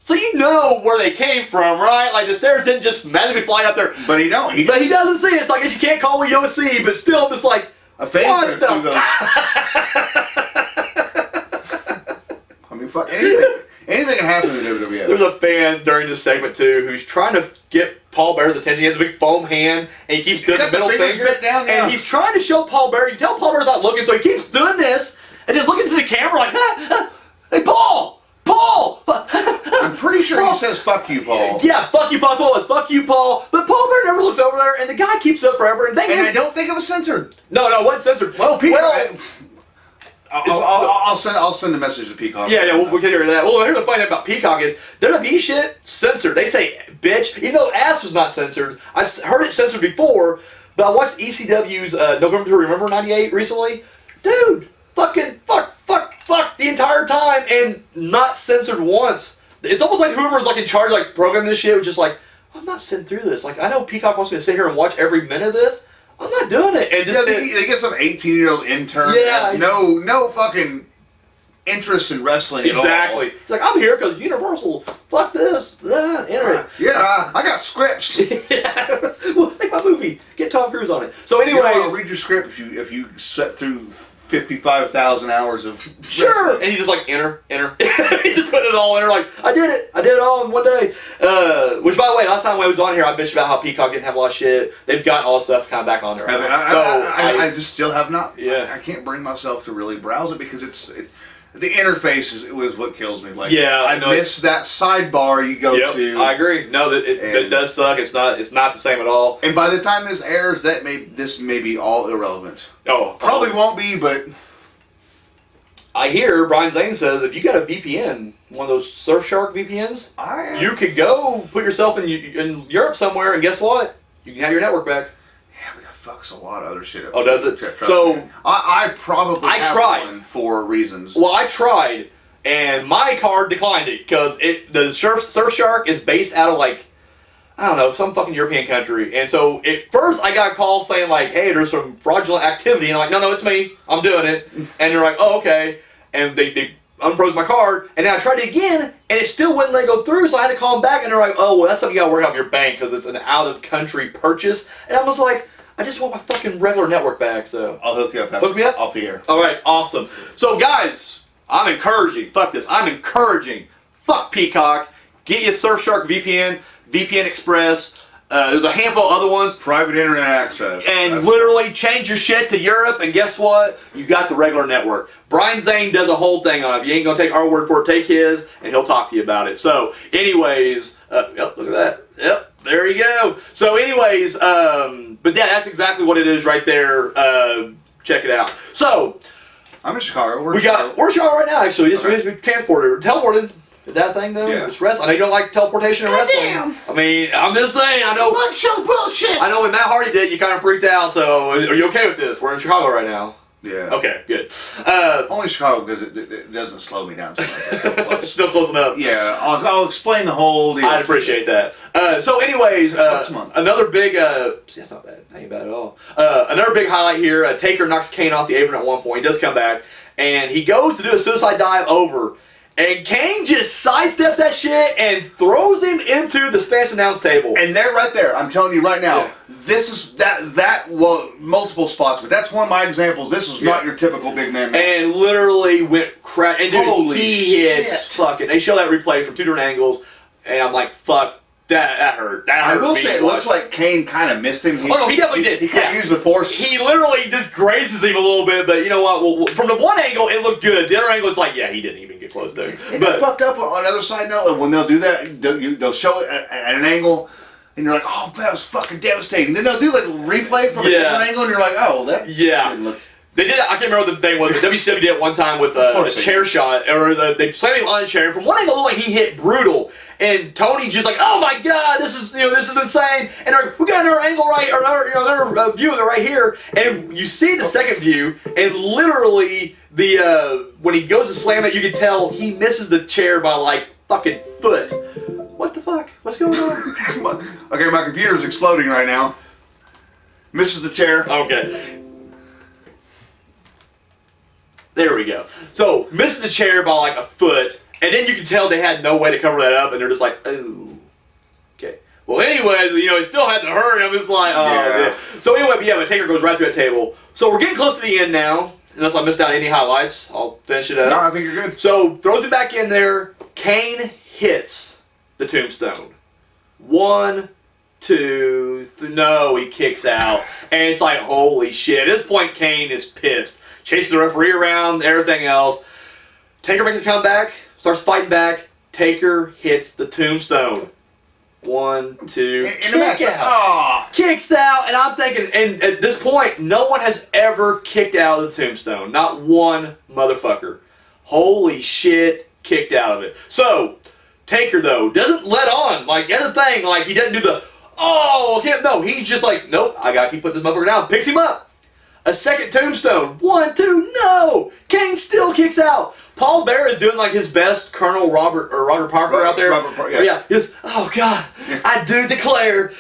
so you know where they came from, right? Like, the stairs didn't just magically fly up there.
But he don't.
He doesn't see it, so I guess you can't call what you don't see, but still, I'm just like,
a fan could have threw those. I mean, fuck, anything can happen in WWE.
There's a fan during this segment, too, who's trying to get Paul Bearer's attention. He has a big foam hand, and he keeps doing the middle finger.
Down, yeah.
And he's trying to show Paul Bearer. You tell Paul Bearer's not looking, so he keeps doing this, and then looking to the camera like, hey, Paul!
I'm pretty sure he says, fuck you, Paul.
Yeah, fuck you, Paul. That's what it was. Fuck you, Paul. But Paul Bearer never looks over there, and the guy keeps it up forever. And
I don't think it was censored.
No, it wasn't censored.
Well, I'll send a message to Peacock.
Yeah, we'll get into that. Well, here's the funny thing about Peacock is WWE shit censored. They say bitch, even though ass was not censored. I heard it censored before, but I watched ECW's November to Remember '98 recently. Dude, fuck the entire time and not censored once. It's almost like whoever's like in charge, like programming this shit, was just like, I'm not sitting through this. Like, I know Peacock wants me to sit here and watch every minute of this. I'm not doing it. And just
they get some 18-year-old intern that has no fucking interest in wrestling at all.
Exactly. It's like, I'm here because Universal, fuck this, enter it.
I got scripts.
Yeah. Well, make my movie. Get Tom Cruise on it. So anyway,
I'll read your script if you set through 55,000 hours of
sure. And he's just like, enter. He just put it all in there like, I did it all in one day. Which, by the way, last time I was on here, I bitched about how Peacock didn't have a lot of shit. They've gotten all the stuff kind of back on there. Right?
I just still have not.
Yeah.
I can't bring myself to really browse it because the interface was what kills me. Like,
I
miss that sidebar you go to.
I agree. No, it does suck. It's not the same at all.
And by the time this airs, this may be all irrelevant.
Oh,
probably won't be, but
I hear Brian Zane says if you got a VPN, one of those Surfshark VPNs, you could go put yourself in Europe somewhere, and guess what? You can have your network back.
Yeah, but that fucks a lot of other shit up.
Oh, does it? So
I tried one for reasons.
Well, I tried, and my card declined it because the Surfshark is based out of like, I don't know, some fucking European country. And so at first I got a call saying like, hey, there's some fraudulent activity. And I'm like, no, it's me. I'm doing it. And they're like, oh, okay. And they unfroze my card. And then I tried it again, and it still wouldn't let go through. So I had to call them back. And they're like, oh, well, that's something you got to work out of your bank because it's an out-of-country purchase. And I was like, I just want my fucking regular network back. So
I'll hook you up.
Hook me up?
Off the air.
All right, awesome. So, guys, I'm encouraging. Fuck Peacock. Get you Surfshark VPN, VPN Express. There's a handful of other ones.
Private internet access.
And literally change your shit to Europe, and guess what? You got the regular network. Brian Zane does a whole thing on it. You ain't going to take our word for it. Take his, and he'll talk to you about it. So, anyways, look at that. Yep, there you go. So, anyways, but yeah, that's exactly what it is right there. Check it out. So,
I'm in Chicago. We're in
Chicago right now, actually. Just teleported. That thing though, it's wrestling. I know you don't like teleportation in wrestling.
Damn.
I mean, I'm just saying. I know.
Show bullshit.
I know when Matt Hardy did, you kind of freaked out. So, are you okay with this? We're in Chicago right now.
Yeah.
Okay, good.
Only Chicago because it doesn't slow me down too much.
Still close enough.
Yeah, I'll explain the whole deal.
I'd appreciate that. So, anyways, another big. That's not bad. Ain't bad at all. Another big highlight here. Taker knocks Kane off the apron at one point. He does come back, and he goes to do a suicide dive over. And Kane just sidesteps that shit and throws him into the Spanish announce table.
And they're right there. I'm telling you right now, this is well, multiple spots, but that's one of my examples. This is not your typical big man match.
And literally went crap. And dude,
holy shit.
Hits fucking. They show that replay from two different angles, and I'm like, fuck. That hurt.
I will say, it looks like Kane kind of missed him.
He definitely did.
He can't use the force.
He literally just grazes him a little bit, but you know what? Well, from the one angle, it looked good. The other angle, it's like, yeah, he didn't even get close to it.
But fucked up on another side note, when they'll do that, they'll show it at an angle, and you're like, oh, that was fucking devastating. Then they'll do like a replay from a different angle, and you're like, oh, that didn't look...
They did. I can't remember what the thing was. WCW did it one time with a chair shot, or they slammed him on a chair. And from one angle, it looked like he hit brutal, and Tony's just like, "Oh my god, this is insane." And they're like, we got another angle another view of it right here, and you see the second view, and literally when he goes to slam it, you can tell he misses the chair by like fucking foot. What the fuck? What's going on?
Okay, my computer's exploding right now. Misses the chair.
Okay. There we go. So, misses the chair by like a foot, and then you can tell they had no way to cover that up, and they're just like, oh. Okay. Well, anyways, he still had to hurry. I'm just like, oh. Yeah. So anyway, but Taker goes right through that table. So we're getting close to the end now. Unless I missed out any highlights, I'll finish it up.
No, I think you're good.
So, throws it back in there. Kane hits the tombstone. 1, 2, 3. No, he kicks out. And it's like, holy shit. At this point, Kane is pissed. Chases the referee around, everything else. Taker makes a comeback, starts fighting back. Taker hits the tombstone. 1, 2, kick out. Oh. Kicks out, and I'm thinking, and at this point, no one has ever kicked out of the tombstone. Not one motherfucker. Holy shit, kicked out of it. So, Taker, though, doesn't let on. Like, that's the thing, like, he doesn't do the, no, he's just like, nope, I gotta keep putting this motherfucker down. Picks him up. A second tombstone. 1, 2, no! Kane still kicks out. Paul Bear is doing like his best Colonel Robert Parker out there. Yeah. Just, oh God, I do declare,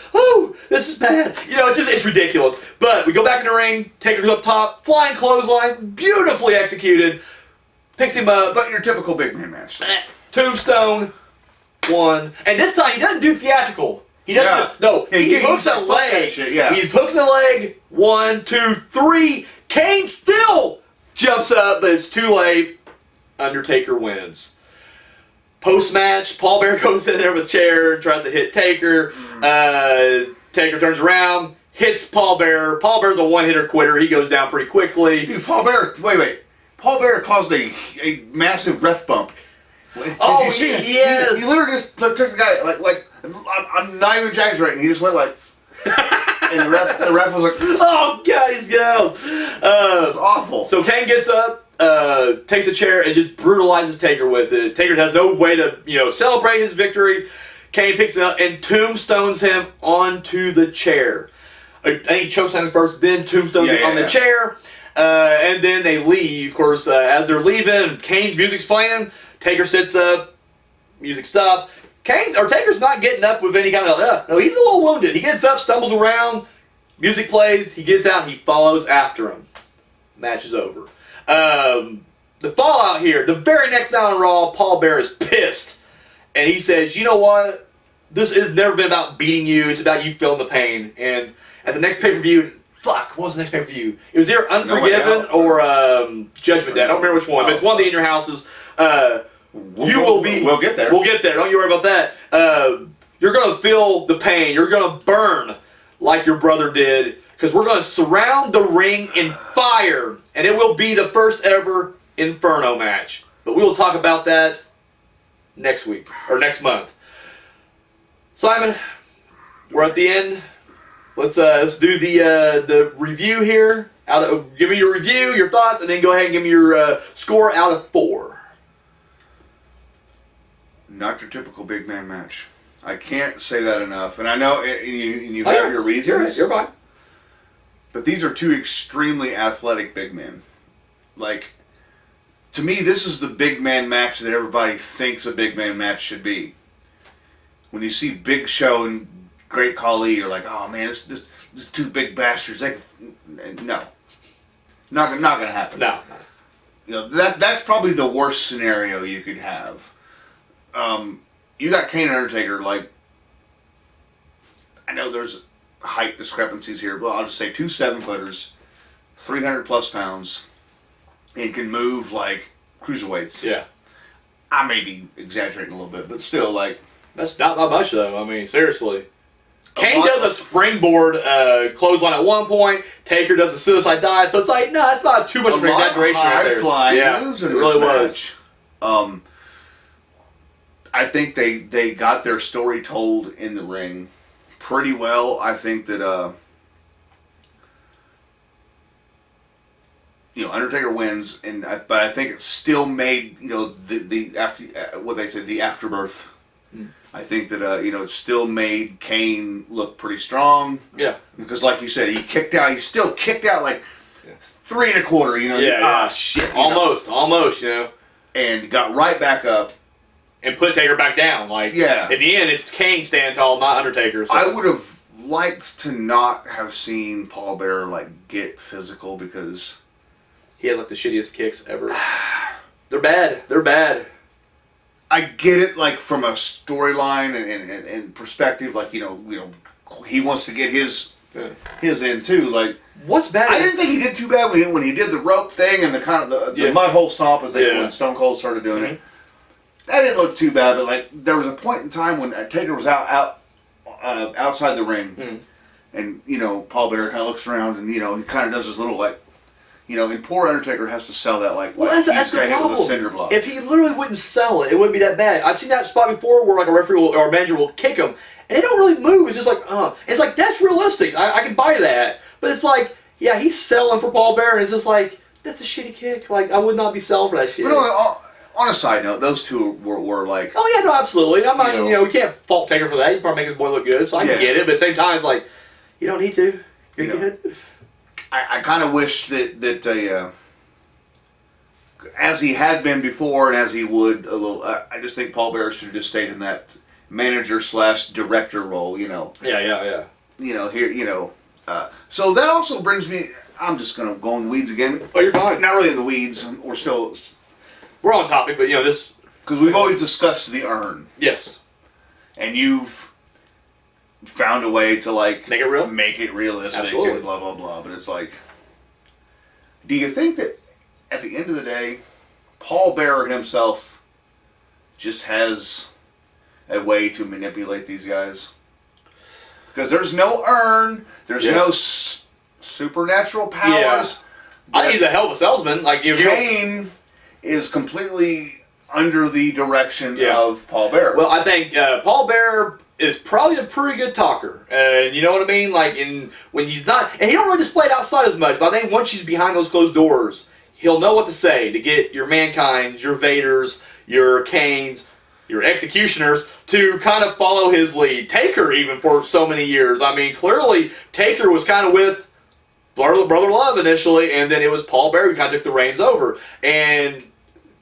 this is bad. It's ridiculous. But we go back in the ring, Taker goes up top, flying clothesline, beautifully executed, picks him up.
But your typical big man match.
Tombstone, 1. And this time he doesn't do theatrical. He doesn't. He hooks a leg. He's hooking the leg. 1, 2, 3. Kane still jumps up, but it's too late. Undertaker wins. Post-match, Paul Bear goes in there with a chair, tries to hit Taker. Taker turns around, hits Paul Bear. Paul Bear's a one-hitter quitter. He goes down pretty quickly.
Dude, Paul Bear, wait. Paul Bear caused a massive ref bump.
Yes.
He literally just took the guy, like I'm not even exaggerating. He just went like, and the ref was like,
oh, guys, go.
It was awful.
So Kane gets up, takes a chair, and just brutalizes Taker with it. Taker has no way to, celebrate his victory. Kane picks it up and tombstones him onto the chair. I think he chokes on him first, then tombstones him on the chair. And then they leave. Of course, as they're leaving, Kane's music's playing. Taker sits up, music stops. Taker's not getting up with any kind of, no, he's a little wounded. He gets up, stumbles around, music plays, he gets out, he follows after him. Match is over. The fallout here, the very next night on Raw, Paul Bear is pissed. And he says, you know what? This has never been about beating you, it's about you feeling the pain. And at the next pay-per-view, what was the next pay-per-view? It was either Unforgiven or Judgment Day. I don't remember which one, but it's one of the In Your Houses. We'll
get there.
We'll get there. Don't you worry about that. You're going to feel the pain. You're going to burn like your brother did. Because we're going to surround the ring in fire. And it will be the first ever Inferno match. But we will talk about that next week. Or next month. Simon, we're at the end. Let's do the review here. Give me your review, your thoughts, and then go ahead and give me your score out of 4.
Not your typical big man match. I can't say that enough. And I know you have your reasons.
You're fine.
But these are two extremely athletic big men. Like, to me, this is the big man match that everybody thinks a big man match should be. When you see Big Show and Great Khali, you're like, oh man, this two big bastards. No. Not gonna happen.
No.
That's probably the worst scenario you could have. You got Kane and Undertaker, like, I know there's height discrepancies here, but I'll just say 2 7-footers, 300 plus pounds, and can move like cruiserweights.
Yeah.
I may be exaggerating a little bit, but still, like.
That's not much, though. I mean, seriously. Kane does a springboard clothesline at one point. Taker does a suicide dive. So it's like, no, that's not too much of an exaggeration right there.
High-flying moves in this match. I think they got their story told in the ring pretty well. I think that Undertaker wins, but I think it still made the afterbirth. I think that it still made Kane look pretty strong.
Yeah.
Because like you said, he kicked out. He still kicked out like 3 1/4. You know, shit.
Almost. You know,
and got right back up.
And put Taker back down. Like, at the end, it's Kane standing tall, not Undertaker. So.
I would have liked to not have seen Paul Bearer, like, get physical because...
He had, like, the shittiest kicks ever. They're bad.
I get it, like, from a storyline and perspective, like, you know, he wants to get his in, too. Like,
what's bad?
I didn't think he did too bad when he did the rope thing and the kind of the mud hole stomp as when Stone Cold started doing it. That didn't look too bad, but like there was a point in time when Taker was outside the ring, and you know Paul Bearer kind of looks around and you know he kind of does his little like, you know, and poor Undertaker has to sell that like
that's the problem.
With a cinder block.
If he literally wouldn't sell it, it wouldn't be that bad. I've seen that spot before where like a referee or a manager will kick him, and they don't really move. It's just like it's like that's realistic. I can buy that, but it's like he's selling for Paul Bearer, and it's just like that's a shitty kick. Like I would not be selling for that shit.
But on a side note, those two were like...
Oh, yeah, no, absolutely. I'm not, you know, we can't fault Taker for that. He's probably making his boy look good, so I can get it. But at the same time, it's like, you don't need to. You're good.
I kind of wish that as he had been before and as he would a little... I just think Paul Bearer should have just stayed in that manager/director role, you know.
Yeah.
You know, here, you know... so that also brings me... I'm just going to go in the weeds again.
Oh, you're fine.
Not really in the weeds.
We're on topic, but you know this
because we've always discussed the urn.
Yes.
And you've found a way to like
make it real,
make it realistic,
Absolutely.
And blah blah blah. But it's like, do you think that at the end of the day, Paul Bearer himself just has a way to manipulate these guys? Because there's no urn, there's no supernatural powers.
Yeah. I think he's a hell of a salesman. Like
Kane is completely under the direction of Paul Bearer.
Well, I think Paul Bearer is probably a pretty good talker, and you know what I mean. Like when he's not, and he don't really display it outside as much. But I think once he's behind those closed doors, he'll know what to say to get your Mankind's, your Vaders, your Kanes, your Executioners to kind of follow his lead. Taker even for so many years. I mean, clearly Taker was kind of with Brother Love initially, and then it was Paul Bearer who kind of took the reins over. And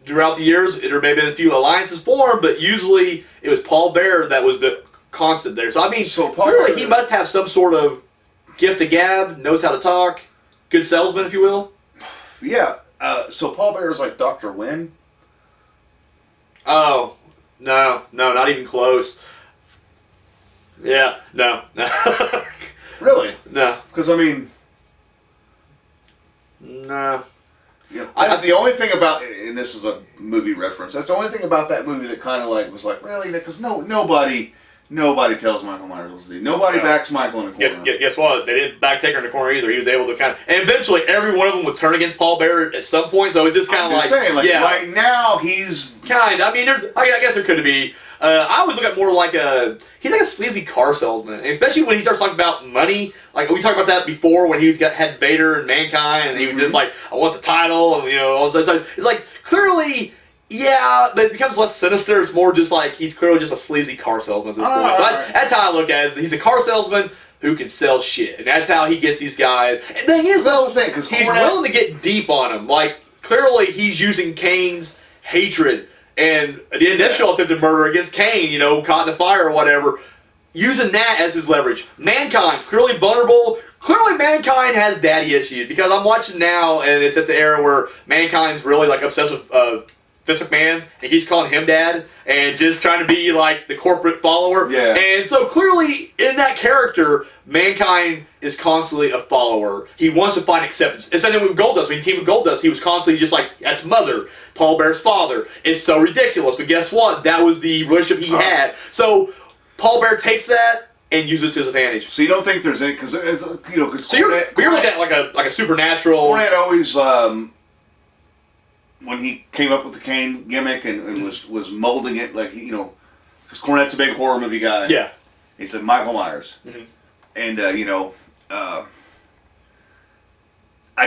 throughout the years, there may have been a few alliances formed, but usually it was Paul Bearer that was the constant there. So I mean, clearly he must have some sort of gift of gab, knows how to talk, good salesman, if you will.
Yeah. So Paul Bearer's like Dr. Wynn?
Oh, no, not even close. Yeah, no.
Really?
No.
Because, I mean...
No.
Yeah, that's the only thing about, and this is a movie reference, that's the only thing about that movie that kind of like was like, really? Because nobody tells Michael Myers what to do. Nobody backs Michael in the corner.
Guess what? They didn't back Taker in the corner either. He was able to kind of, and eventually every one of them would turn against Paul Bearer at some point. So it's just kind of like,
saying, like right now he's
kind. I mean, I guess there could be. I always look at more like he's like a sleazy car salesman, and especially when he starts talking about money. Like we talked about that before when he had Vader and Mankind, and he was just like, I want the title, and you know, all this stuff. It's like clearly. Yeah, but it becomes less sinister. It's more just like he's clearly just a sleazy car salesman at this point. So that's how I look at it. He's a car salesman who can sell shit, and that's how he gets these guys. And the thing is, though, he's willing to get deep on them. Like clearly, he's using Kane's hatred and the initial attempted murder against Kane. You know, caught in the fire or whatever, using that as his leverage. Mankind clearly vulnerable. Clearly, Mankind has daddy issues because I'm watching now, and it's at the era where Mankind's really like obsessed with. Vince McMahon, and he keeps calling him dad, and just trying to be like the corporate follower.
Yeah.
And so clearly, in that character, Mankind is constantly a follower. He wants to find acceptance. It's something with Goldust. When he teamed with Goldust, he was constantly just like, that's mother, Paul Bearer's father. It's so ridiculous. But guess what? That was the relationship he had. So Paul Bearer takes that and uses it to his advantage.
So you don't think there's any, because you know,
so you're looking at like a supernatural.
Cornette always. When he came up with the Kane gimmick and was molding it, like, you know, because Cornette's a big horror movie guy.
Yeah.
He said Michael Myers.
Mm-hmm.
And, you know, I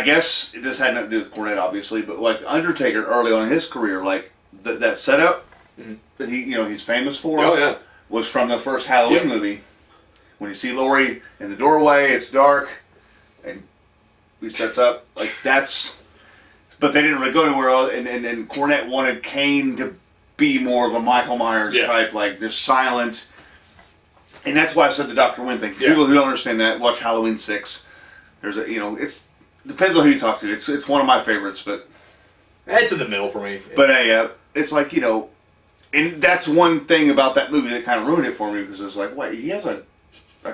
guess this had nothing to do with Cornette, obviously, but, like, Undertaker early on in his career, like, that setup that he's famous for was from the first Halloween movie. When you see Laurie in the doorway, it's dark, and he sets up. Like, that's... But they didn't really go anywhere else, and Cornette wanted Kane to be more of a Michael Myers type, like, just silent. And that's why I said the Dr. Wynn thing. For people who don't understand that, watch Halloween 6. There's a, it's... Depends on who you talk to. It's one of my favorites, but...
It's in the middle for me.
But, it's like, and that's one thing about that movie that kind of ruined it for me, because it's like, wait, he has a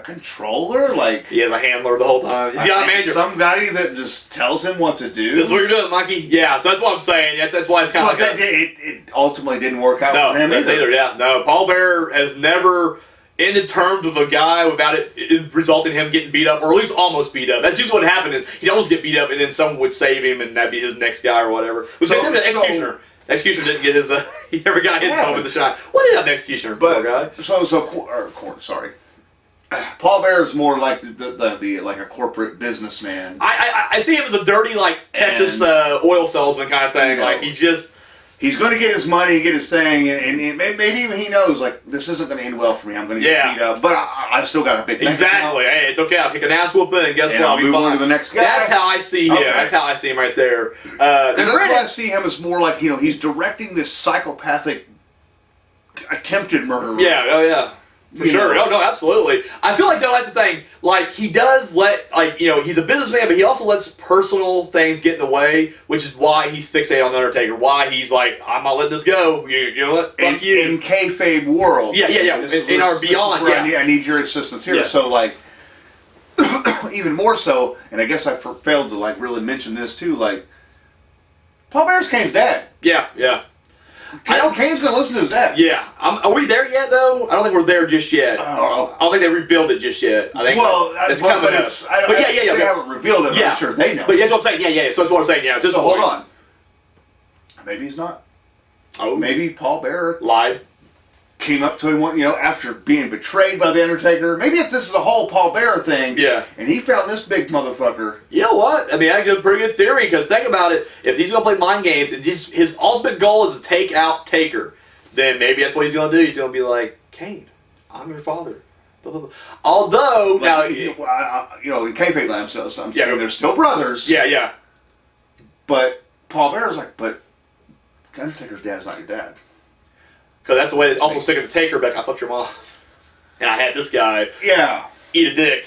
controller? Like,
he has a handler the whole time. He's got a manager.
Somebody that just tells him what to do.
This is what you're doing, Mikey. Yeah, so that's what I'm saying. That's why it's kind of like
it ultimately didn't work out for him either.
No, Paul Bearer has never ended terms with a guy without it resulting in him getting beat up, or at least almost beat up. That's just what happened. Is he'd almost get beat up, and then someone would save him, and that'd be his next guy or whatever. But same thing with Executioner. Executioner didn't get his. He never got his moment to shine. What did that Executioner?
But
poor guy.
Sorry. Paul Bearer's more like the like a corporate businessman.
I see him as a dirty, like, Texas oil salesman kind of thing. Like, he's going to get his money, get his thing, and maybe even he knows, like, this isn't going to end well for me. I'm going to get beat up, but I still got a big bank account. Hey, it's okay. I'll kick an ass whooping, and guess what?
I'll move on to the next guy.
That's how I see him. Okay. That's how I see him right there.
That's why I see him as more like, he's directing this psychopathic attempted murderer.
Yeah. Oh yeah. For sure. No, absolutely. I feel like, though, that's the thing. Like, he does let, like, he's a businessman, but he also lets personal things get in the way, which is why he's fixated on the Undertaker. Why he's like, I'm not letting this go. You know what? Fuck you.
In kayfabe world.
Yeah. In our beyond.
I need your assistance here. Yeah. So, like, even more so, and I guess I failed to, like, really mention this, too, like, Paul Bearer's Kane's dad.
Yeah.
Kane's going to listen to his dad.
Yeah. Are we there yet, though? I don't think we're there just yet. I don't think they revealed it just yet. I think it's coming up.
They haven't revealed it, but I'm sure they know.
But that's what I'm saying. Yeah. So that's what I'm saying. Yeah.
So hold on. Maybe he's not.
Oh.
Maybe Paul Bearer
lied.
Came up to him, after being betrayed by the Undertaker. Maybe if this is a whole Paul Bearer thing.
Yeah.
And he found this big motherfucker.
You know what? I mean, that's a pretty good theory, because think about it. If he's going to play mind games, and his ultimate goal is to take out Taker, then maybe that's what he's going to do. He's going to be like, Kane, I'm your father. Blah, blah, blah. Although, now...
in kayfabe land, so I'm saying they're still brothers.
Yeah.
But Paul Bearer's like, but Undertaker's dad's not your dad.
Because that's the way to also sick of the Taker, but I fucked your mom. And I had this guy eat a dick.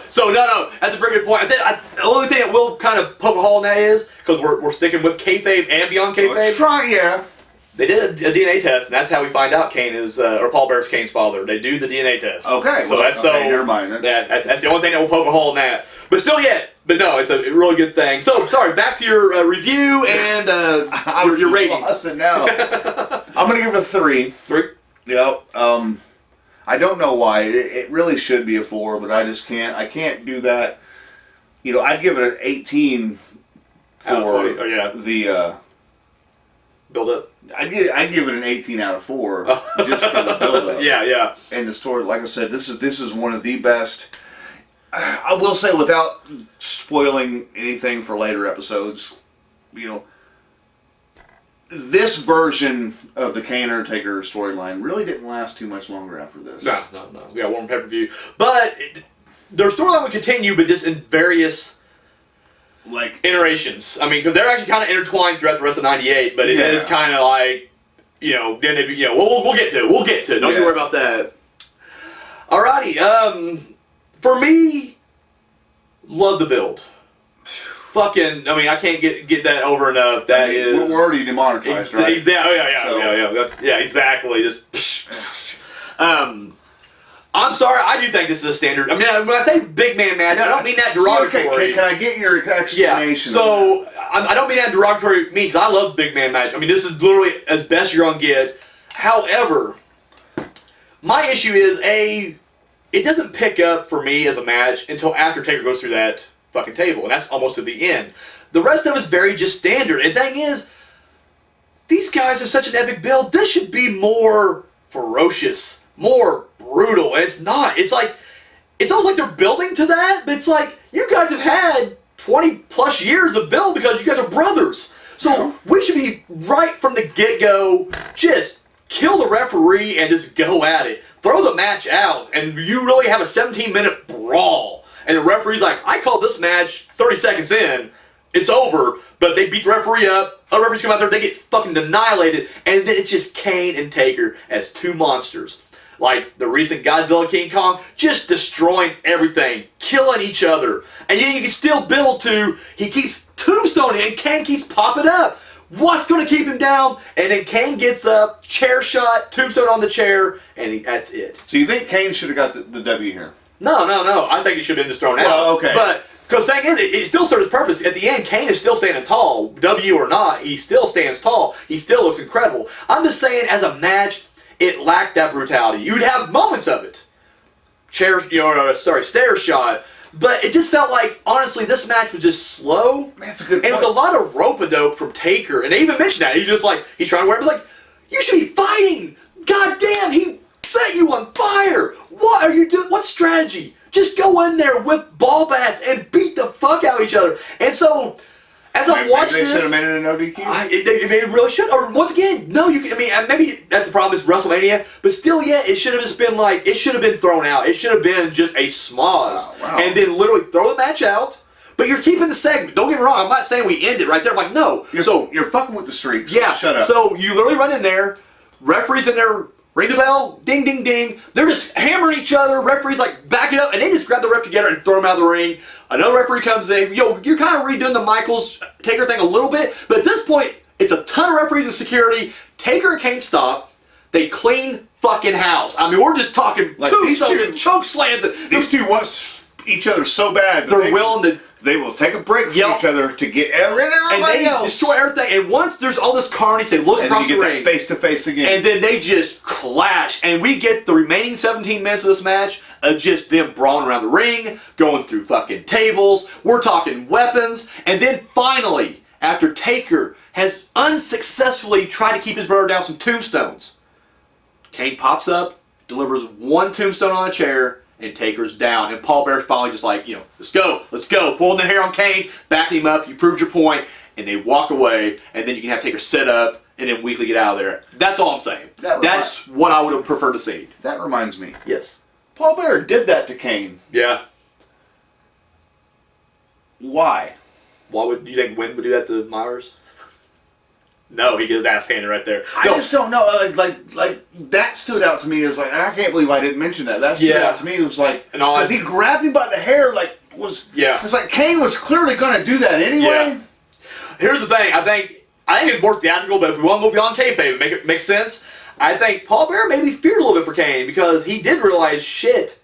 So, no, that's a very good point. The only thing that will kind of poke a hole in that is, because we're sticking with kayfabe and beyond kayfabe.
Let's try,
They did a DNA test, and that's how we find out Kane is, or Paul Bearer's Kane's father. They do the DNA test.
Okay.
So
never mind.
That's the only thing that will poke a hole in that. But still But no, it's a really good thing. So, sorry, back to your review and your rating.
Now. I'm going to give it a 3.
3?
Yep. I don't know why. It really should be a 4, but I just can't. I can't do that. I'd give it an 18 for the...
build up?
I'd give it an 18 out of 4 just for the build up.
Yeah.
And the story, like I said, this is one of the best... I will say, without spoiling anything for later episodes, this version of the Kane Undertaker storyline really didn't last too much longer after this.
No. We got one pay-per-view. But their storyline would continue, but just in various iterations. I mean, because they're actually kind of intertwined throughout the rest of '98, but it is kind of like, then they, we'll get to it. Don't you worry about that. Alrighty, for me, love the build. Fucking, I can't get that over enough. Is...
We're already demonetized, right?
Yeah, exactly. Just, I'm sorry, I do think this is a standard. When I say big man match, I don't mean that derogatory.
Okay, can I get your explanation?
Yeah, so, I don't mean that derogatory means I love big man match. This is literally as best you're going to get. However, my issue is, it doesn't pick up for me as a match until after Taker goes through that fucking table, and that's almost at the end. The rest of it's very just standard. And the thing is, these guys have such an epic build. This should be more ferocious, more brutal, and it's not. It's like, it's almost like they're building to that, but it's like, you guys have had 20 plus years of build because you guys are brothers. So we should be right from the get-go, just kill the referee and just go at it. Throw the match out, and you really have a 17-minute brawl. and the referee's like, I called this match 30 seconds in, it's over, but they beat the referee up, other referees come out there, they get fucking annihilated, and then it's just Kane and Taker as two monsters. Like the recent Godzilla King Kong, just destroying everything, killing each other. And yet you can still build to, he keeps tombstoning and Kane keeps popping up. What's going to keep him down? And then Kane gets up, chair shot, tombstone on the chair, and that's it.
So you think Kane should have got the W here?
No. I think he should have been just thrown out.
Well, okay.
But, because the thing is, it still serves its purpose. At the end, Kane is still standing tall. W or not, he still stands tall. He still looks incredible. I'm just saying, as a match, it lacked that brutality. You'd have moments of it. Stair shot. But it just felt like, honestly, this match was just slow.
That's a good point.
And it was a lot of rope-a-dope from Taker. And they even mentioned that. He's just like, he's trying to wear it. He's like, you should be fighting. God damn, he set you on fire. What are you doing? What strategy? Just go in there with ball bats and beat the fuck out of each other. And so, as I'm watching this,
they should have made it an no DQ.
They really should. Or once again, no. Maybe that's the problem. It's WrestleMania, but still, it should have just been like it should have been thrown out. It should have been just a schmoz, and then literally throw the match out. But you're keeping the segment. Don't get me wrong. I'm not saying we end it right there. I'm like, no.
You're fucking with the streak. So shut up.
So you literally run in there. Referees in there. Ring the bell, ding, ding, ding. They're just hammering each other. Referees like back it up, and they just grab the ref together and throw him out of the ring. Another referee comes in. You're kind of redoing the Michaels Taker thing a little bit, but at this point, it's a ton of referees and security. Taker and Kane stop. They clean fucking house. I mean, we're just talking
like
tombstones, choke slams.
These two want each other so bad that
they're willing to.
They will take a break from each other to get rid of everybody else.
And they destroy everything. And once there's all this carnage, they look across the ring.
Face to face again.
And then they just clash. And we get the remaining 17 minutes of this match of just them brawling around the ring, going through fucking tables. We're talking weapons. And then finally, after Taker has unsuccessfully tried to keep his brother down some tombstones, Kane pops up, delivers one tombstone on a chair, and Taker's down. And Paul Bear's finally just like, let's go. Pulling the hair on Kane, backing him up, you proved your point, and they walk away, and then you can have Taker sit up, and then Weekly get out of there. That's all I'm saying. That's what I would have preferred to see.
That reminds me.
Yes.
Paul Bear did that to Kane.
Yeah.
Why?
Why would you think Wynn would do that to Myers? No, he gets ass handed right there.
I just don't know. Like that stood out to me as like I can't believe I didn't mention that. That stood out to me. It was like because he grabbed him by the hair. It's like Kane was clearly going to do that anyway.
Yeah. Here's the thing. I think it's more theatrical, but if we want to move beyond kayfabe, it makes sense. I think Paul Bear maybe feared a little bit for Kane because he did realize shit.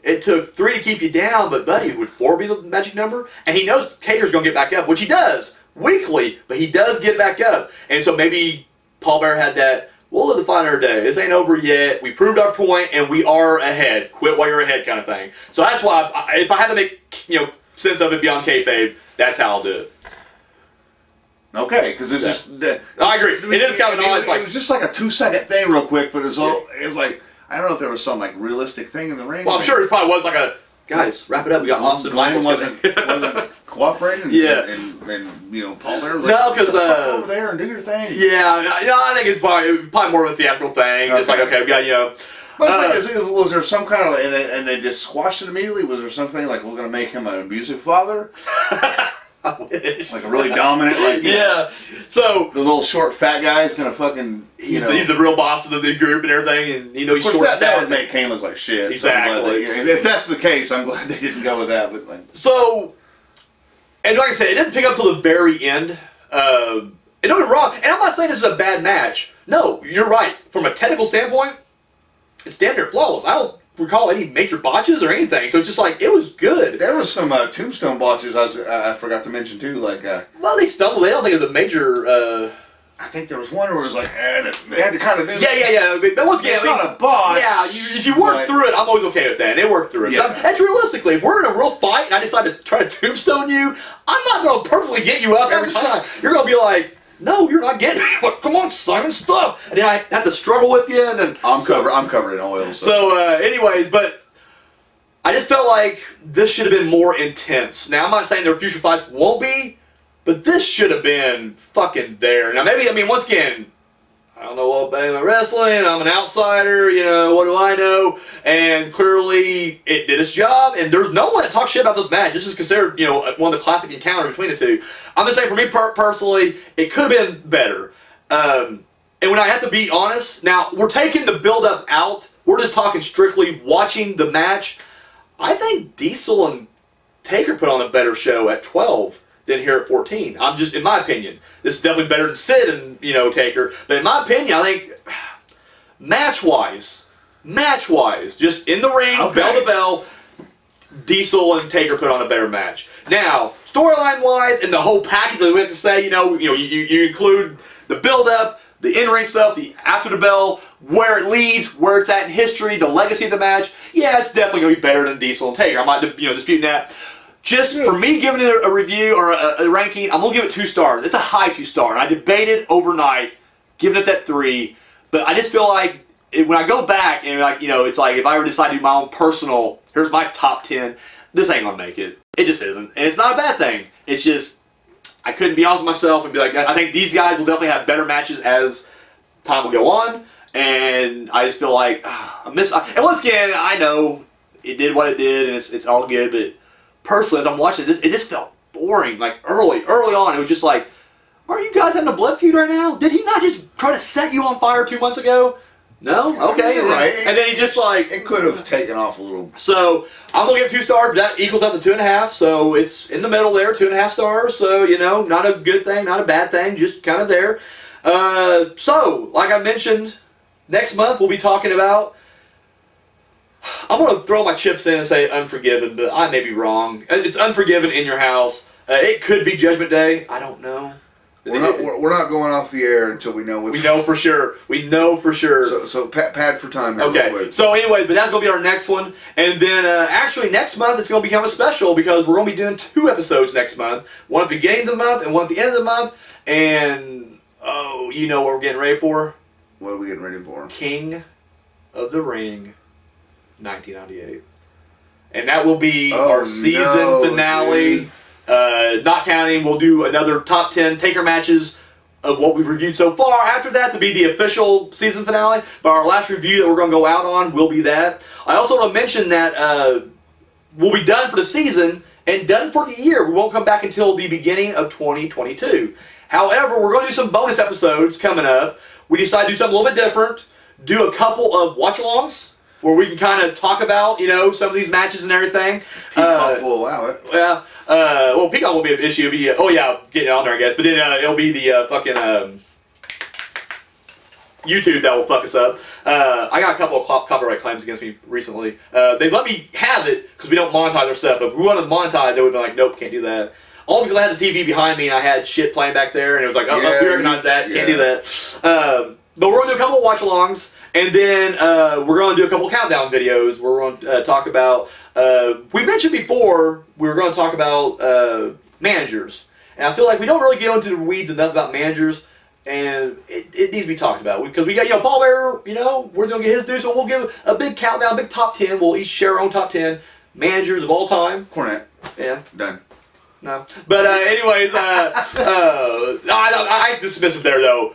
It took 3 to keep you down, but buddy, would 4 be the magic number? And he knows Taker's going to get back up, which he does. Weekly, but he does get back up. And so maybe Paul Bear had that, we'll live to find our day. This ain't over yet. We proved our point, and we are ahead. Quit while you're ahead kind of thing. So that's why, if I had to make sense of it beyond kayfabe, that's how I'll do it.
Okay, because it's just...
I agree. It is kind of an odd...
It was just like a 2-second thing real quick, but it was like, I don't know if there was some like realistic thing in the ring.
Well, I'm sure it probably was like a, guys, wrap it up. We got Austin.
Glenn wasn't cooperating. And Paul Bear was like,
because
over there and do your thing.
Yeah, I think it's probably more of a theatrical thing. Just like, okay, we got
But was there some kind of and they just squashed it immediately? Was there something like we're going to make him an abusive father?
I wish.
Like a really dominant,
So
the little short fat guy is gonna fucking
he's the real boss of the group and everything, and he's
of course
short.
That would make Kane look like shit.
Exactly.
So if that's the case, I'm glad they didn't go with that. But
so, and like I said, it didn't pick up till the very end. And don't get me wrong, and I'm not saying this is a bad match. No, you're right. From a technical standpoint, it's damn near flawless. I don't recall any major botches or anything, so it's just like it was good.
There was some tombstone botches I forgot to mention too.
Well, they stumbled. I don't think it was a major.
I think there was one where it was like, they had to kind of do.
Yeah. But once again,
it's not a botch.
Yeah, if you work through it, I'm always okay with that. And they work through it. Yeah. That's realistically, if we're in a real fight and I decide to try to tombstone you, I'm not going to perfectly get you up every time. You're going to be like, no, you're not getting me. Come on, Simon, stop. And then I have to struggle with you, and then
I'm covered in oil.
So, anyways, but I just felt like this should have been more intense. Now, I'm not saying their future fights won't be, but this should have been fucking there. Now, maybe, once again, I don't know all about wrestling. I'm an outsider. What do I know? And clearly, it did its job. And there's no one that talks shit about this match. This is considered, one of the classic encounters between the two. I'm just saying, for me personally, it could have been better. And when I have to be honest, now we're taking the build-up out. We're just talking strictly watching the match. I think Diesel and Taker put on a better show at 12 than here at 14. I'm just, in my opinion, this is definitely better than Sid and Taker. But in my opinion, I think match-wise, just in the ring, okay, bell to bell, Diesel and Taker put on a better match. Now, storyline-wise, and the whole package that we have to say, you include the build-up, the in-ring stuff, the after the bell, where it leads, where it's at in history, the legacy of the match. Yeah, it's definitely going to be better than Diesel and Taker. I'm not disputing that. Just for me giving it a review or a ranking, I'm going to give it 2 stars. It's a high 2-star. And I debated overnight giving it that 3. But I just feel like when I go back and it's like if I were to decide to do my own personal, here's my top 10, this ain't going to make it. It just isn't. And it's not a bad thing. It's just, I couldn't be honest with myself and be like, I think these guys will definitely have better matches as time will go on. And I just feel like, and once again, I know it did what it did and it's all good, but personally, as I'm watching this, it just felt boring. Like early on, it was just like, are you guys having a blood feud right now? Did he not just try to set you on fire 2 months ago? No? Okay.
You're right.
And then he just like...
It could have taken off a little.
So, I'm going to give 2 stars. That equals out to 2.5. So, it's in the middle there, 2.5 stars. So, not a good thing, not a bad thing, just kind of there. So, like I mentioned, next month we'll be talking about... I'm going to throw my chips in and say Unforgiven, but I may be wrong. It's Unforgiven in your house. It could be Judgment Day. I don't know.
We're not going off the air until we know what's...
We know for sure.
So pad for time here.
Okay. So anyways, but that's going to be our next one. And then actually next month it's going to become a special because we're going to be doing 2 episodes next month. One at the beginning of the month and one at the end of the month. And, you know what we're getting ready for?
What are we getting ready for?
King of the Ring 1998. And that will be our season finale.
Dude.
Not counting, we'll do another top 10 Taker matches of what we've reviewed so far. After that, to be the official season finale. But our last review that we're going to go out on will be that. I also want to mention that we'll be done for the season and done for the year. We won't come back until the beginning of 2022. However, we're going to do some bonus episodes coming up. We decided to do something a little bit different. Do a couple of watch-alongs where we can kind of talk about, some of these matches and everything.
Peacock will allow it.
Yeah. Well, Peacock won't be an issue. It'll be, getting on there, I guess. But then it'll be the fucking YouTube that will fuck us up. I got a couple of copyright claims against me recently. They let me have it because we don't monetize our stuff. But if we wanted to monetize, they would be like, nope, can't do that. All because I had the TV behind me and I had shit playing back there. And it was like, we recognize that. Can't do that. But we're going to do a couple of watch-alongs. And then we're going to do a couple countdown videos. We're going to talk about, we mentioned before, we were going to talk about managers. And I feel like we don't really get into the weeds enough about managers. And it needs to be talked about. Because we got, Paul Bearer, we're going to get his due. So we'll give a big countdown, big top 10. We'll each share our own top 10 managers of all time.
Cornette.
Yeah.
Done.
No. But anyways, I dismiss it there though.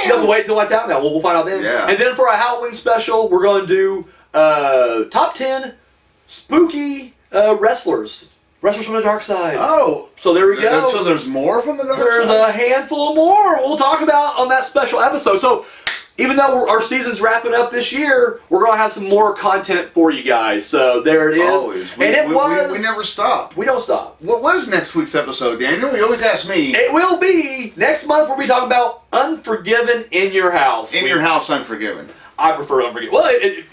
You have to wait until it's out now. We'll find out then.
Yeah.
And then for a Halloween special, we're going to do top 10 spooky wrestlers. Wrestlers from the Darkside.
Oh.
So there we go.
So there's more from the Darkside?
There's a handful more we'll talk about on that special episode. So even though our season's wrapping up this year, we're going to have some more content for you guys. So there it is.
Always. We never stop.
We don't stop.
What is next week's episode, Daniel? You always ask me.
It will be. Next month, we'll be talking about Unforgiven in your house.
In your house, Unforgiven.
I prefer Unforgiven. Well, I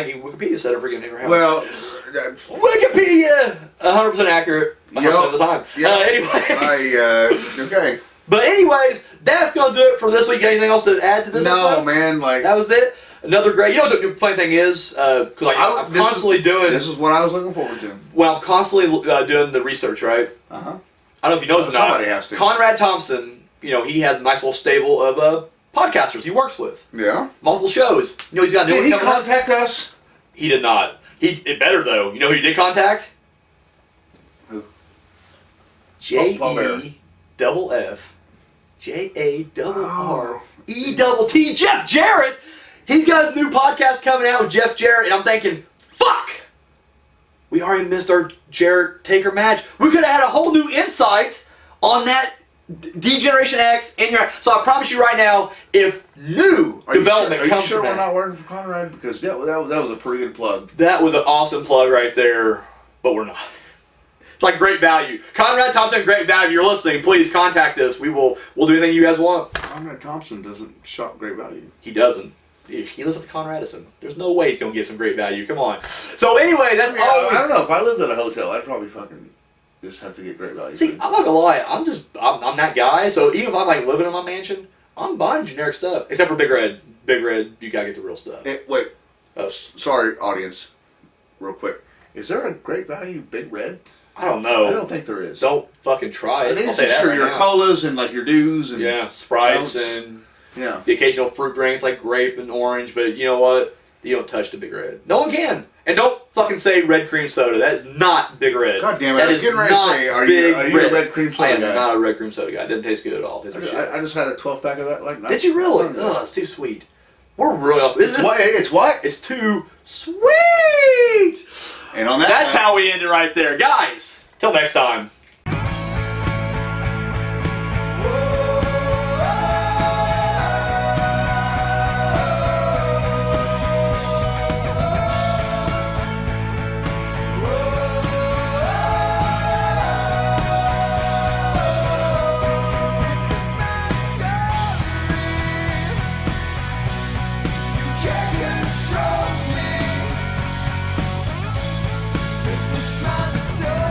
think Wikipedia said Unforgiven in your house.
Well,
Wikipedia, 100% accurate 100% of the time.
Anyways. Okay.
But anyways, that's going to do it for this week. Got anything else to add to this episode?
No, man. That
was it. Another great... What the funny thing is? Because I'm constantly doing...
This is what I was looking forward to.
Well, I'm constantly doing the research, right?
Uh-huh.
I don't know if you know this or not.
Somebody has to.
Conrad Thompson, he has a nice little stable of podcasters he works with.
Yeah.
Multiple shows. He's got a new one
coming up. Did he
coming
contact us?
He did not. It better, though. You know who he did contact?
Who?
JEFF. JARR. W-E-T-T, Jeff Jarrett. He's got his new podcast coming out with Jeff Jarrett, and I'm thinking, fuck! We already missed our Jarrett Taker match. We could have had a whole new insight on that D-Generation X in here. So I promise you right now, if new development comes
from that. Are you sure we're not working for Conrad? Because that was a pretty good plug.
That was an awesome plug right there, but we're not. It's like Great Value. Conrad Thompson, Great Value. You're listening. Please contact us. We'll do anything you guys want.
Conrad Thompson doesn't shop Great Value.
He doesn't. He lives at the Conrad Edison. There's no way he's gonna get some Great Value. Come on. So anyway, that's all.
I don't know. If I lived at a hotel, I'd probably fucking just have to get Great Value.
See, I'm not gonna lie. I'm that guy. So even if I'm like living in my mansion, I'm buying generic stuff. Except for Big Red. Big Red, you gotta get the real stuff.
Wait. Sorry, audience. Real quick. Is there a Great Value Big Red?
I don't know.
I don't think there is.
Don't fucking try it.
I think it's just for your colas and like your dews and
Sprites and the occasional fruit drinks like grape and orange. But you know what? You don't touch the Big Red. No one can. And don't fucking say red cream soda. That is not Big Red.
God damn it! I was getting ready to say, are you a red cream soda guy?
I am not a red cream soda guy. It doesn't taste good at all. I
just had a 12-pack of that. Like,
did you really? Ugh, it's too sweet. We're really off.
It's what?
It's too sweet.
And on that,
that's how we end it right there, guys. Till next time.
Control me. This is my story.